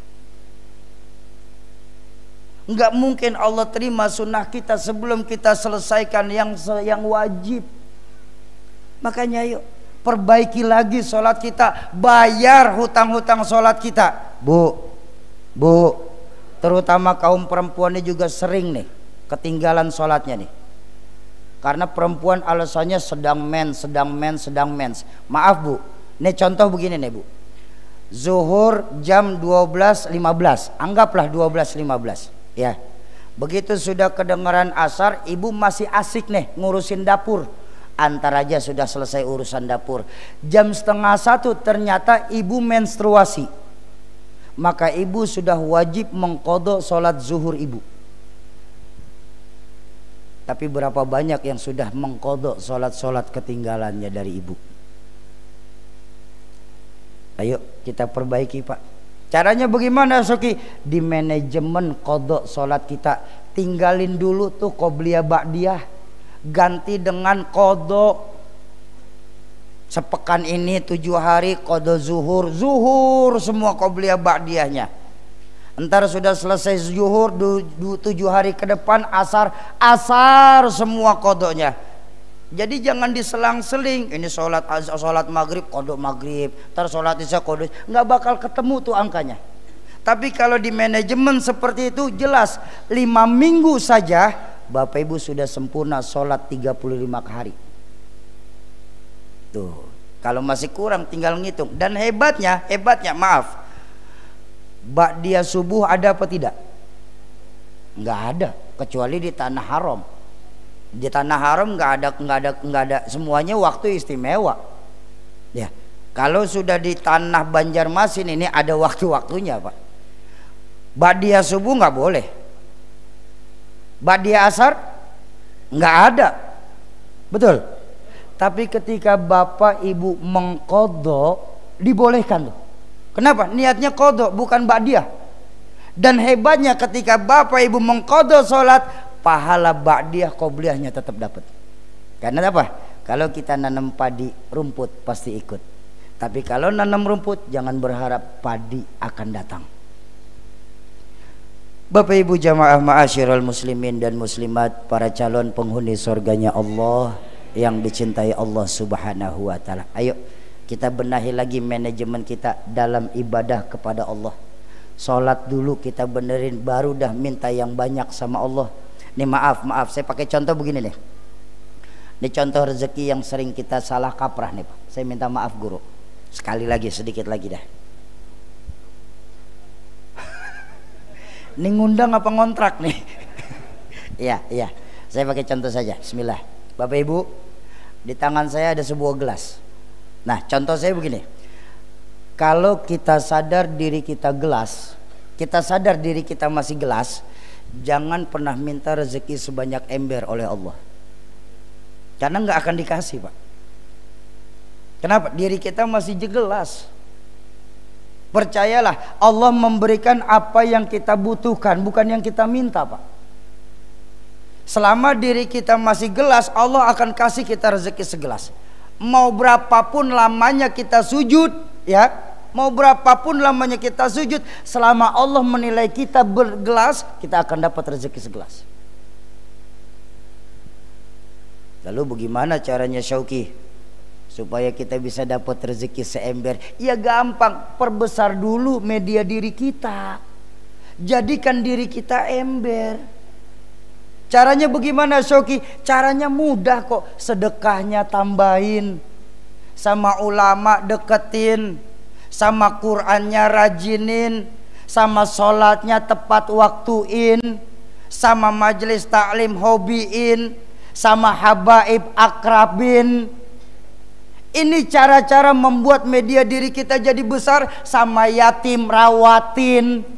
Enggak mungkin Allah terima sunnah kita sebelum kita selesaikan yang wajib. Makanya yuk perbaiki lagi sholat kita, bayar hutang-hutang sholat kita. Bu, terutama kaum perempuan ini juga sering nih ketinggalan sholatnya nih. Karena perempuan alasannya sedang mens. Maaf Bu, ini contoh begini nih Bu. Zuhur jam 12.15, anggaplah 12.15. Ya, begitu sudah kedengaran asar, ibu masih asik nih ngurusin dapur. Antar aja sudah selesai urusan dapur. Jam 12:30 ternyata ibu menstruasi. Maka ibu sudah wajib mengqadha sholat zuhur ibu. Tapi berapa banyak yang sudah mengqadha sholat ketinggalannya dari ibu? Ayo kita perbaiki Pak. Caranya bagaimana Soki? Di manajemen qadha sholat kita, tinggalin dulu tuh qobliyah ba'diyah, ganti dengan qadha. Sepekan ini 7 hari qadha zuhur semua qobliyah ba'diyahnya. Entar sudah selesai zuhur 7 hari ke depan asar semua qadhanya. Jadi jangan diselang-seling. Ini sholat maghrib qadha maghrib, ntar sholat isya qadha, nggak bakal ketemu tuh angkanya. Tapi kalau di manajemen seperti itu jelas 5 minggu saja Bapak Ibu sudah sempurna sholat 35 hari. Tuh Kalau masih kurang tinggal ngitung. Dan hebatnya maaf, ba'diyah subuh ada apa tidak? Nggak ada, kecuali di tanah haram. Di tanah haram nggak ada, semuanya waktu istimewa. Ya, kalau sudah di tanah Banjarmasin ini ada waktu-waktunya, Pak. Ba'diyah subuh nggak boleh. Ba'diyah asar nggak ada, betul. Tapi ketika bapak ibu mengqadha dibolehkan tuh. Kenapa? Niatnya qadha bukan ba'diyah. Dan hebatnya ketika bapak ibu mengqadha sholat, pahala ba'diyah qobliyahnya tetap dapat. Karena apa? Kalau kita nanam padi rumput pasti ikut. Tapi kalau nanam rumput jangan berharap padi akan datang. Bapak ibu jamaah ma'asyiral muslimin dan muslimat, para calon penghuni surganya Allah yang dicintai Allah subhanahu wa ta'ala. Ayo kita benahi lagi manajemen kita dalam ibadah kepada Allah. Sholat dulu kita benerin, baru dah minta yang banyak sama Allah. Nih maaf, saya pakai contoh begini nih. Ini contoh rezeki yang sering kita salah kaprah nih Pak. Saya minta maaf guru. Sekali lagi, sedikit lagi dah. Ini ngundang apa ngontrak nih? Iya. Saya pakai contoh saja. Bismillah. Bapak Ibu, di tangan saya ada sebuah gelas. Nah, contoh saya begini. Kalau kita sadar diri kita gelas, kita sadar diri kita masih gelas, jangan pernah minta rezeki sebanyak ember oleh Allah. Karena nggak akan dikasih, Pak. Kenapa? Diri kita masih gelas. Percayalah, Allah memberikan apa yang kita butuhkan, bukan yang kita minta, Pak. Selama diri kita masih gelas, Allah akan kasih kita rezeki segelas. Mau berapapun lamanya kita sujud, ya, mau berapapun lamanya kita sujud, selama Allah menilai kita bergelas, kita akan dapat rezeki segelas. Lalu bagaimana caranya Syauki supaya kita bisa dapat rezeki seember? Ya gampang, perbesar dulu media diri kita, jadikan diri kita ember. Caranya bagaimana Syauki? Caranya mudah kok. Sedekahnya tambahin, sama ulama deketin, sama Qur'annya rajinin, sama sholatnya tepat waktuin, sama majelis taklim hobiin, sama habaib akrabin. Ini cara-cara membuat media diri kita jadi besar. Sama yatim rawatin.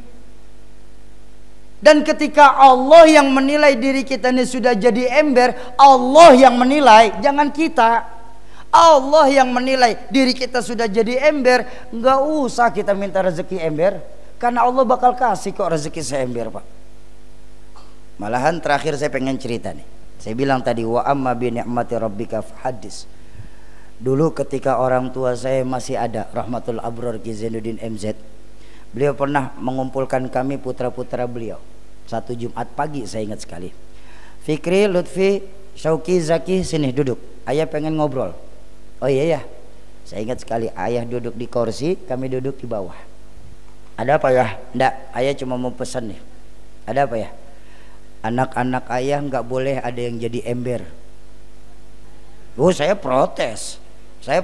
Dan ketika Allah yang menilai diri kita ini sudah jadi ember, Allah yang menilai, jangan kita. Allah yang menilai diri kita sudah jadi ember, nggak usah kita minta rezeki ember, karena Allah bakal kasih kok rezeki seember, Pak. Malahan terakhir saya pengen cerita nih. Saya bilang tadi, wa amma bi ni'mati rabbika fahaddis. Dulu ketika orang tua saya masih ada, Rahmatul Abror Ki Zainuddin MZ, beliau pernah mengumpulkan kami putra-putra beliau. Satu Jumat pagi saya ingat sekali. Fikri, Lutfi, Syauki, Zaki, sini duduk. Ayah pengen ngobrol. Oh iya ya. Saya ingat sekali, ayah duduk di kursi, kami duduk di bawah. Ada apa ya? Nggak, ayah cuma mau pesan nih. Ada apa ya? Anak-anak ayah nggak boleh ada yang jadi ember. Oh, saya protes. Saya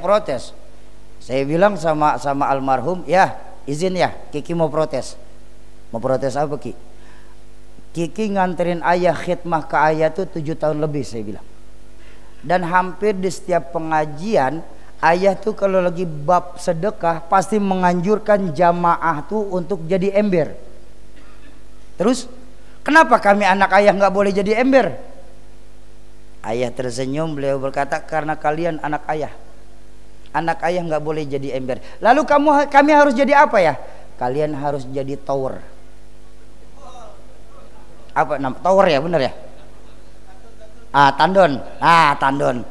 bilang sama almarhum, ya izin ya, Kiki mau protes. Mau protes apa Ki? Kiki nganterin ayah khidmah ke ayah tuh 7 tahun lebih, saya bilang. Dan hampir di setiap pengajian, ayah tuh kalau lagi bab sedekah pasti menganjurkan jamaah tuh untuk jadi ember. Terus kenapa kami anak ayah nggak boleh jadi ember? Ayah tersenyum, beliau berkata, karena kalian anak ayah. Anak ayah nggak boleh jadi ember. Lalu kami harus jadi apa ya? Kalian harus jadi tower. Apa nama tower ya, benar ya? Tandon. Tandon.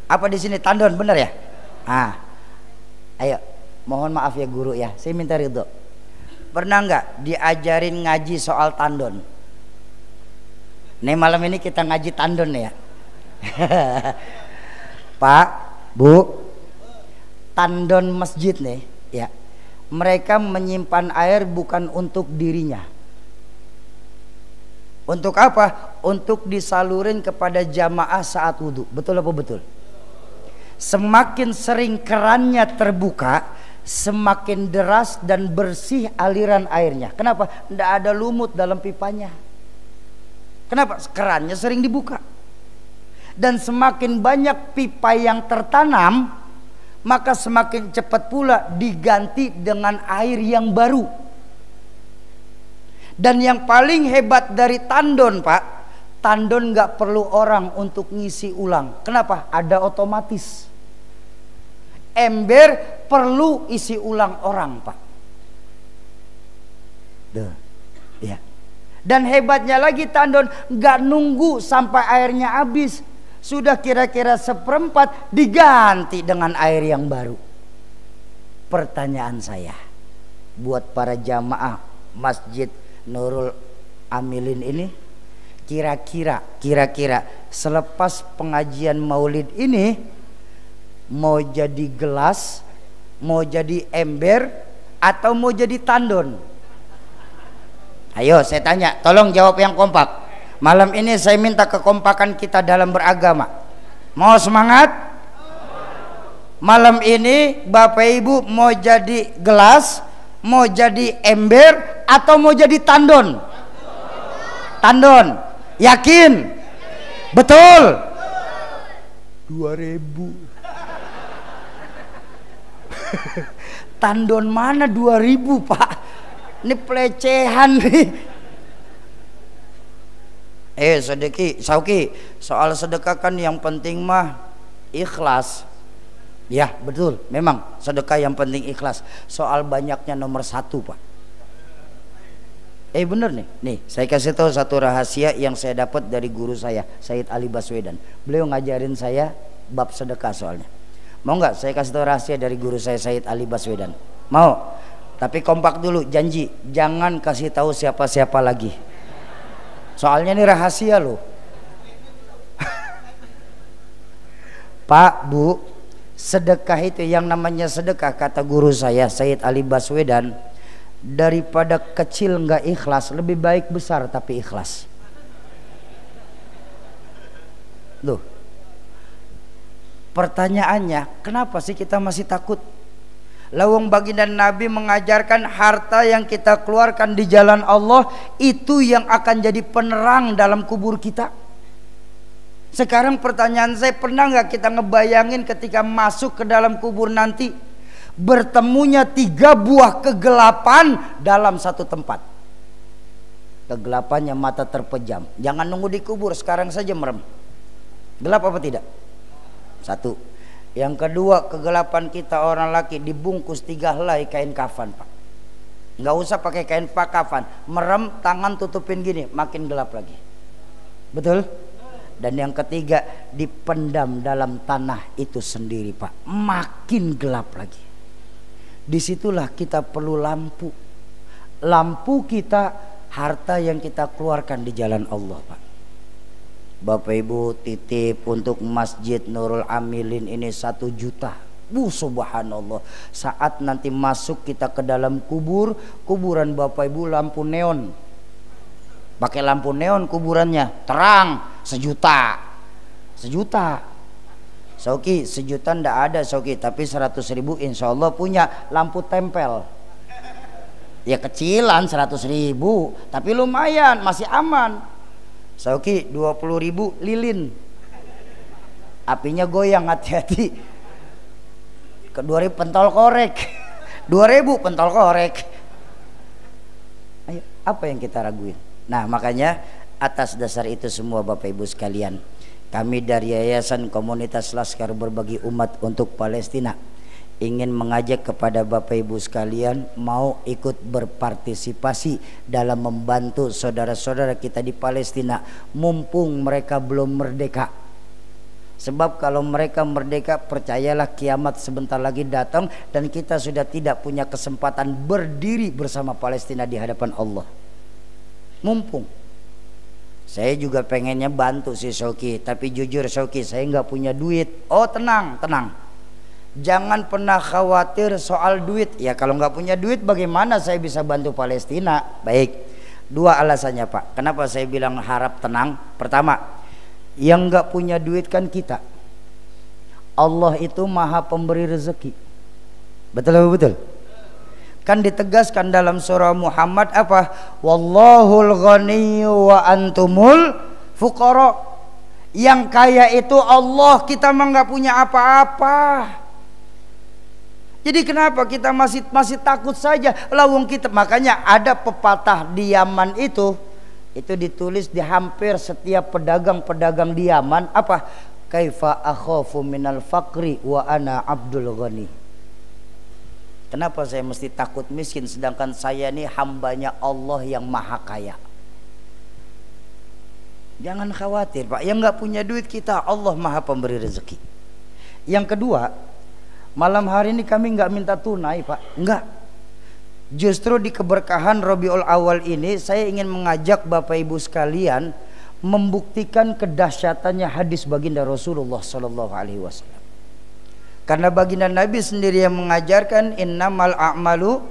Apa di sini tandon, benar ya? Ayo, mohon maaf ya guru ya, saya minta ridho. Pernah nggak diajarin ngaji soal tandon? Nih malam ini kita ngaji tandon ya. Pak, Bu, tandon masjid nih ya, mereka menyimpan air bukan untuk dirinya. Untuk apa? Untuk disalurin kepada jamaah saat wudhu. Betul apa betul? Semakin sering kerannya terbuka, semakin deras dan bersih aliran airnya. Kenapa? Tidak ada lumut dalam pipanya. Kenapa? Kerannya sering dibuka. Dan semakin banyak pipa yang tertanam, maka semakin cepat pula diganti dengan air yang baru. Dan yang paling hebat dari tandon, Pak, tandon nggak perlu orang untuk ngisi ulang. Kenapa? Ada otomatis. Ember perlu isi ulang orang, Pak. Ya. Dan hebatnya lagi tandon nggak nunggu sampai airnya habis. Sudah kira-kira 1/4 diganti dengan air yang baru. Pertanyaan saya buat para jamaah Masjid Nurul Amilin ini, kira-kira selepas pengajian Maulid ini mau jadi gelas, mau jadi ember, atau mau jadi tandon? Ayo saya tanya, tolong jawab yang kompak. Malam ini saya minta kekompakan kita dalam beragama. Mau semangat? Malam ini Bapak Ibu mau jadi gelas, mau jadi ember, atau mau jadi tandon? Tandon. Yakin? Betul? 2000. Tandon mana 2000, Pak? Ini pelecehan nih. Sauki, soal sedekah kan yang penting mah ikhlas. Ya betul, memang sedekah yang penting ikhlas. Soal banyaknya nomor 1, Pak. Bener nih, saya kasih tahu satu rahasia yang saya dapat dari guru saya, Sayyid Ali Baswedan. Beliau ngajarin saya bab sedekah soalnya. Mau nggak saya kasih tahu rahasia dari guru saya, Sayyid Ali Baswedan? Mau? Tapi kompak dulu, janji jangan kasih tahu siapa-siapa lagi. Soalnya ini rahasia loh. Pak, Bu, sedekah itu yang namanya sedekah, kata guru saya Sayyid Ali Baswedan, daripada kecil nggak ikhlas, lebih baik besar tapi ikhlas. Loh, pertanyaannya, kenapa sih kita masih takut? Lawang baginda Nabi mengajarkan harta yang kita keluarkan di jalan Allah itu yang akan jadi penerang dalam kubur kita. Sekarang pertanyaan saya, pernah nggak kita ngebayangin ketika masuk ke dalam kubur nanti bertemunya 3 buah kegelapan dalam satu tempat? Kegelapannya mata terpejam. Jangan nunggu di kubur, sekarang saja merem. Gelap apa tidak? 1. Yang kedua, kegelapan kita orang laki dibungkus 3 helai kain kafan, Pak. Nggak usah pakai kain kafan, merem, tangan tutupin gini, makin gelap lagi. Betul? Dan yang ketiga, dipendam dalam tanah itu sendiri, Pak, makin gelap lagi. Disitulah kita perlu lampu. Lampu kita, harta yang kita keluarkan di jalan Allah, Pak. Bapak Ibu titip untuk Masjid Nurul Amilin ini 1 juta. Subhanallah. Saat nanti masuk kita ke dalam kuburan Bapak Ibu lampu neon. Pakai lampu neon kuburannya, terang, 1 juta. 1 juta. Sauki, 1 juta ndak ada Sauki, tapi 100.000 insya Allah punya lampu tempel. Ya kecilan 100.000, tapi lumayan, masih aman. Sauki 20.000 lilin, apinya goyang, hati-hati. Ke 2.000 pentol korek, 2.000 pentol korek. Ayo, apa yang kita raguin? Nah makanya atas dasar itu semua Bapak Ibu sekalian, kami dari Yayasan Komunitas Laskar Berbagi Umat untuk Palestina ingin mengajak kepada Bapak Ibu sekalian mau ikut berpartisipasi dalam membantu saudara-saudara kita di Palestina mumpung mereka belum merdeka. Sebab kalau mereka merdeka, percayalah kiamat sebentar lagi datang dan kita sudah tidak punya kesempatan berdiri bersama Palestina di hadapan Allah. Mumpung. Saya juga pengennya bantu si Shoki, tapi jujur Shoki, saya nggak punya duit. Oh tenang, tenang. Jangan pernah khawatir soal duit. Ya kalau nggak punya duit bagaimana saya bisa bantu Palestina? Baik, 2 alasannya Pak. Kenapa saya bilang harap tenang? Pertama, yang nggak punya duit kan kita. Allah itu maha pemberi rezeki. Betul apa betul? Kan ditegaskan dalam surah Muhammad apa? Wallahul ghaniyyu wa antumul fuqara. Yang kaya itu Allah, kita mah nggak punya apa-apa. Jadi kenapa kita masih takut saja? Lawung kita, makanya ada pepatah di Yaman itu ditulis di hampir setiap pedagang-pedagang di Yaman apa? Kaifa akhafu minal faqri wa ana abdul ghani. Kenapa saya mesti takut miskin sedangkan saya ini hambanya Allah yang maha kaya? Jangan khawatir Pak, yang nggak punya duit kita, Allah maha pemberi rezeki. Yang kedua, malam hari ini kami nggak minta tunai Pak, nggak. Justru di keberkahan Rabiul Awal ini saya ingin mengajak Bapak Ibu sekalian membuktikan kedahsyatannya hadis baginda Rasulullah Sallallahu Alaihi Wasallam. Karena baginda Nabi sendiri yang mengajarkan innamal a'malu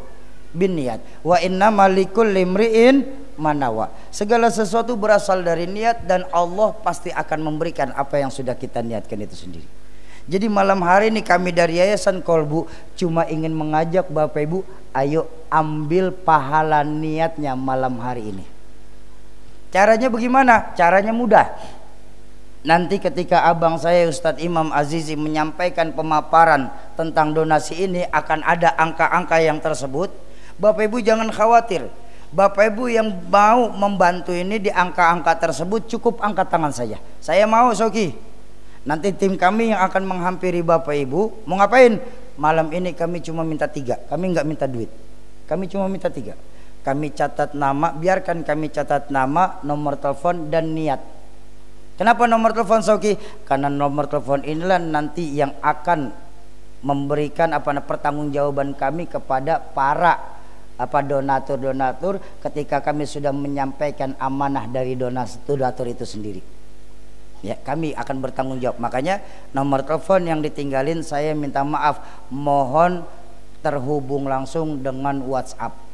binniyat wa innamal likulli imri'in manawa. Segala sesuatu berasal dari niat dan Allah pasti akan memberikan apa yang sudah kita niatkan itu sendiri. Jadi malam hari ini kami dari Yayasan Kolbu cuma ingin mengajak Bapak Ibu, ayo ambil pahala niatnya malam hari ini. Caranya bagaimana? Caranya mudah. Nanti ketika abang saya Ustadz Imam Azizi menyampaikan pemaparan tentang donasi ini akan ada angka-angka yang tersebut. Bapak Ibu jangan khawatir. Bapak Ibu yang mau membantu ini di angka-angka tersebut cukup angkat tangan saja. Saya mau Soki. Nanti tim kami yang akan menghampiri Bapak Ibu mau ngapain? Malam ini kami cuma minta 3. Kami nggak minta duit. Kami cuma minta 3. Kami catat nama, biarkan kami catat nama, nomor telepon dan niat. Kenapa nomor telepon Soki? Karena nomor telepon inilah nanti yang akan memberikan pertanggungjawaban kami kepada para donatur ketika kami sudah menyampaikan amanah dari donatur itu sendiri. Ya, kami akan bertanggung jawab. Makanya nomor telepon yang ditinggalin saya minta maaf, mohon terhubung langsung dengan WhatsApp.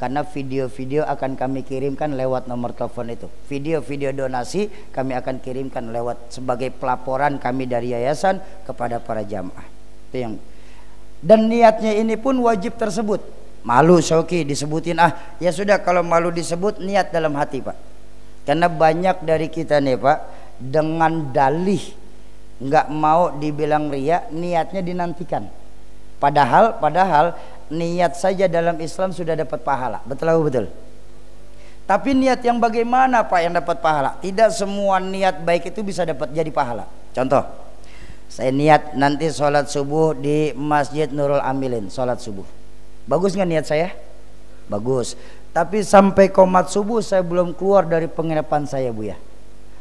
Karena video-video akan kami kirimkan lewat nomor telepon itu. Video-video donasi kami akan kirimkan lewat sebagai pelaporan kami dari yayasan kepada para jamaah. Itu yang. Dan niatnya ini pun wajib tersebut. Malu Syauki disebutin, ya sudah kalau malu disebut niat dalam hati Pak. Karena banyak dari kita nih Pak dengan dalih nggak mau dibilang ria, niatnya dinantikan. Padahal niat saja dalam Islam sudah dapat pahala. Betul atau betul? Tapi niat yang bagaimana Pak yang dapat pahala? Tidak semua niat baik itu bisa dapat jadi pahala. Contoh, saya niat nanti sholat subuh di Masjid Nurul Amilin, sholat subuh. Bagus nggak niat saya? Bagus. Tapi sampai qomat subuh saya belum keluar dari penginapan saya Bu ya.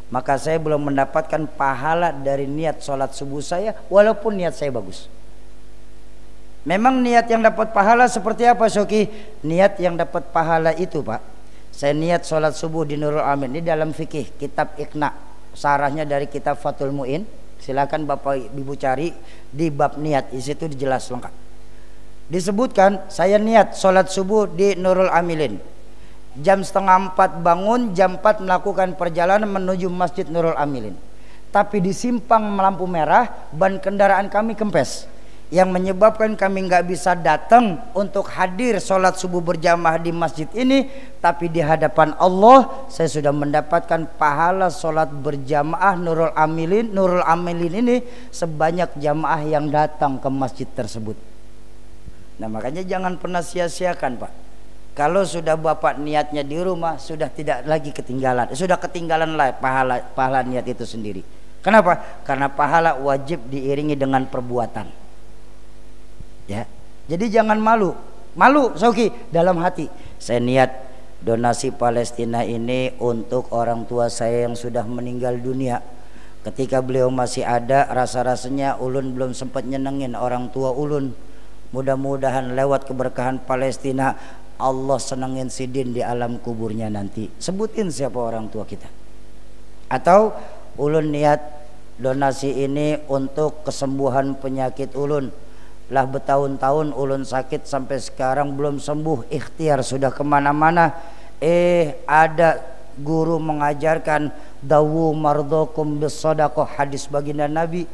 Maka saya belum mendapatkan pahala dari niat sholat subuh saya walaupun niat saya bagus. Memang niat yang dapat pahala seperti apa Soki? Niat yang dapat pahala itu Pak, saya niat sholat subuh di Nurul Amin. Ini dalam fikih kitab Iqna, sarahnya dari kitab Fathul Mu'in. Silakan Bapak Ibu cari di bab niat, di situ dijelas lengkap. Disebutkan saya niat sholat subuh di Nurul Amilin, jam 3:30 bangun, jam 4 melakukan perjalanan menuju Masjid Nurul Amilin. Tapi di simpang lampu merah ban kendaraan kami kempes, yang menyebabkan kami nggak bisa datang untuk hadir sholat subuh berjamaah di masjid ini. Tapi di hadapan Allah saya sudah mendapatkan pahala sholat berjamaah Nurul Amilin ini sebanyak jamaah yang datang ke masjid tersebut. Nah makanya jangan pernah sia-siakan Pak. Kalau sudah Bapak niatnya di rumah sudah tidak lagi ketinggalan, sudah ketinggalan lah pahala niat itu sendiri. Kenapa? Karena pahala wajib diiringi dengan perbuatan. Ya, jadi jangan malu Soki dalam hati. Saya niat donasi Palestina ini untuk orang tua saya yang sudah meninggal dunia. Ketika beliau masih ada, rasa-rasanya ulun belum sempat nyenengin orang tua ulun. Mudah-mudahan lewat keberkahan Palestina Allah senengin sidin di alam kuburnya nanti. Sebutin siapa orang tua kita. Atau ulun niat donasi ini untuk kesembuhan penyakit ulun. Lah bertahun-tahun ulun sakit sampai sekarang belum sembuh, ikhtiar sudah kemana-mana. Ada guru mengajarkan dawu mardokum bisodakoh, hadis baginda Nabi.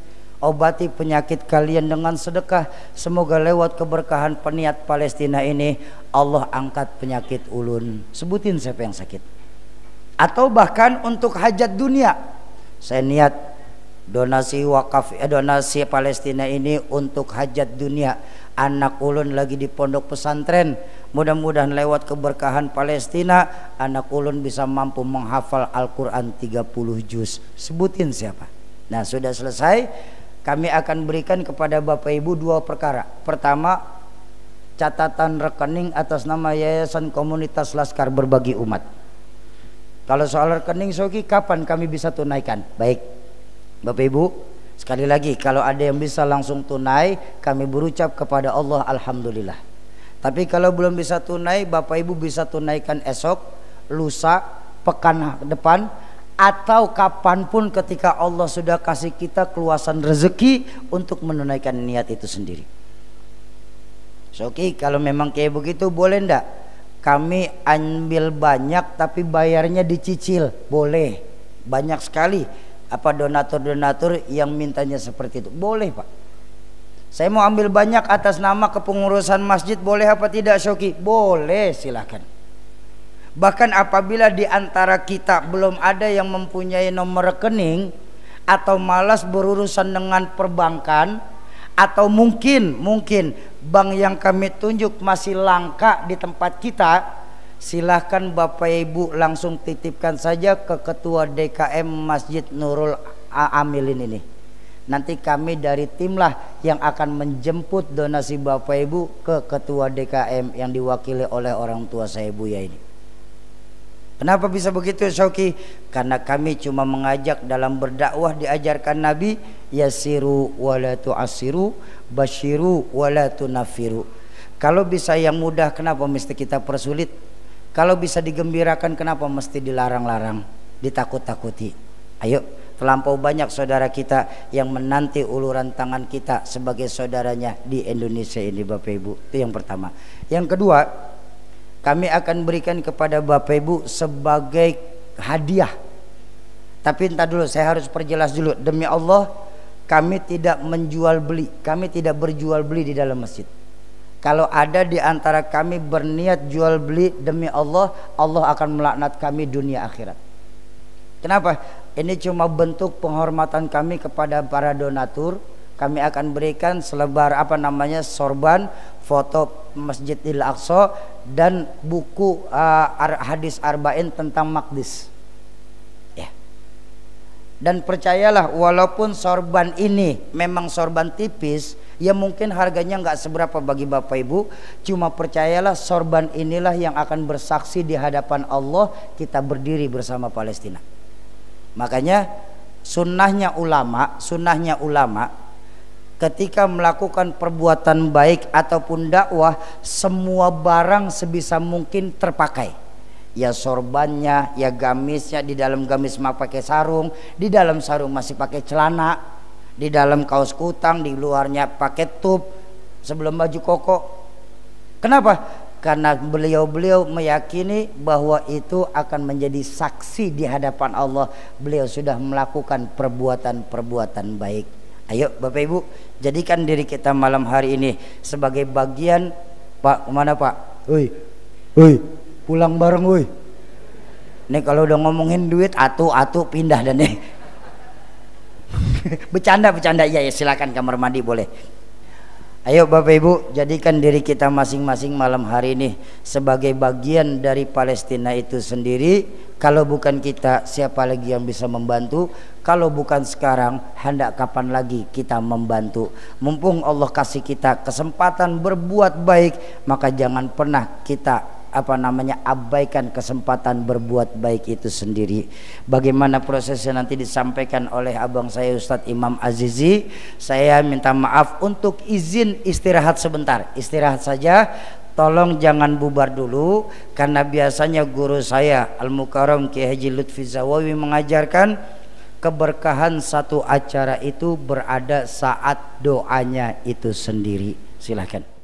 obati penyakit kalian dengan sedekah. Semoga lewat keberkahan peniat Palestina ini Allah angkat penyakit ulun. Sebutin siapa yang sakit. Atau bahkan untuk hajat dunia. Saya niat donasi wakaf, donasi Palestina ini untuk hajat dunia. Anak ulun lagi di pondok pesantren. Mudah-mudahan lewat keberkahan Palestina anak ulun bisa mampu menghafal Al-Quran 30 juz. Sebutin siapa. Nah sudah selesai. Kami akan berikan kepada Bapak Ibu 2 perkara. Pertama, catatan rekening atas nama Yayasan Komunitas Laskar Berbagi Umat. Kalau soal rekening Soki, kapan kami bisa tunaikan? Baik Bapak Ibu, sekali lagi kalau ada yang bisa langsung tunai, kami berucap kepada Allah alhamdulillah. Tapi kalau belum bisa tunai, Bapak Ibu bisa tunaikan esok, lusa, pekan depan, atau kapanpun ketika Allah sudah kasih kita keluasan rezeki untuk menunaikan niat itu sendiri. Soki, kalau memang kayak begitu boleh ndak? Kami ambil banyak tapi bayarnya dicicil, boleh. Banyak sekali apa donatur-donatur yang mintanya seperti itu, boleh Pak. Saya mau ambil banyak atas nama kepengurusan masjid, boleh apa tidak Syoki? Boleh, silakan. Bahkan apabila di antara kita belum ada yang mempunyai nomor rekening atau malas berurusan dengan perbankan, atau mungkin bank yang kami tunjuk masih langka di tempat kita, silahkan Bapak Ibu langsung titipkan saja ke Ketua DKM Masjid Nurul Amilin ini. Nanti kami dari timlah yang akan menjemput donasi Bapak Ibu ke Ketua DKM yang diwakili oleh orang tua saya Buya ini. Kenapa bisa begitu Syauki? Karena kami cuma mengajak dalam berdakwah diajarkan Nabi, yasiru wala tu'asiru, basyiru wala tunafiru. Kalau bisa yang mudah, kenapa mesti kita persulit? Kalau bisa digembirakan, kenapa mesti dilarang-larang, ditakut-takuti? Ayo, terlampau banyak saudara kita yang menanti uluran tangan kita sebagai saudaranya di Indonesia ini Bapak Ibu. Itu yang pertama. Yang kedua, kami akan berikan kepada Bapak Ibu sebagai hadiah. Tapi entar dulu, saya harus perjelas dulu. Demi Allah, kami tidak menjual beli, kami tidak berjual beli di dalam masjid. Kalau ada di antara kami berniat jual beli, demi Allah, Allah akan melaknat kami dunia akhirat. Kenapa? Ini cuma bentuk penghormatan kami kepada para donatur. Kami akan berikan selebar sorban, foto Masjidil Aqsa, dan buku hadis arba'in tentang Maqdis. Ya. Dan percayalah, walaupun sorban ini memang sorban tipis, ya mungkin harganya nggak seberapa bagi Bapak Ibu, cuma percayalah sorban inilah yang akan bersaksi di hadapan Allah kita berdiri bersama Palestina. Makanya sunnahnya ulama ketika melakukan perbuatan baik ataupun dakwah, semua barang sebisa mungkin terpakai. Ya sorbannya, ya gamisnya, di dalam gamis mah pakai sarung, di dalam sarung masih pakai celana, di dalam kaos kutang, di luarnya pakai tup sebelum baju koko. Kenapa? Karena beliau meyakini bahwa itu akan menjadi saksi di hadapan Allah. Beliau sudah melakukan perbuatan-perbuatan baik. Ayo Bapak Ibu, jadikan diri kita malam hari ini sebagai bagian. Pak, kemana Pak? Woi, pulang bareng woi. Nih kalau udah ngomongin duit, atu pindah dan nih. bercanda ya silakan kamar mandi boleh. Ayo Bapak Ibu, jadikan diri kita masing-masing malam hari ini sebagai bagian dari Palestina itu sendiri. Kalau bukan kita, siapa lagi yang bisa membantu? Kalau bukan sekarang, hendak kapan lagi kita membantu? Mumpung Allah kasih kita kesempatan berbuat baik, maka jangan pernah kita abaikan kesempatan berbuat baik itu sendiri. Bagaimana prosesnya nanti disampaikan oleh abang saya Ustadz Imam Azizi. Saya minta maaf untuk izin istirahat sebentar. Istirahat saja, tolong jangan bubar dulu, karena biasanya guru saya Al-Mukarram Kiai Haji Lutfi Zawawi mengajarkan keberkahan satu acara itu berada saat doanya itu sendiri. Silahkan.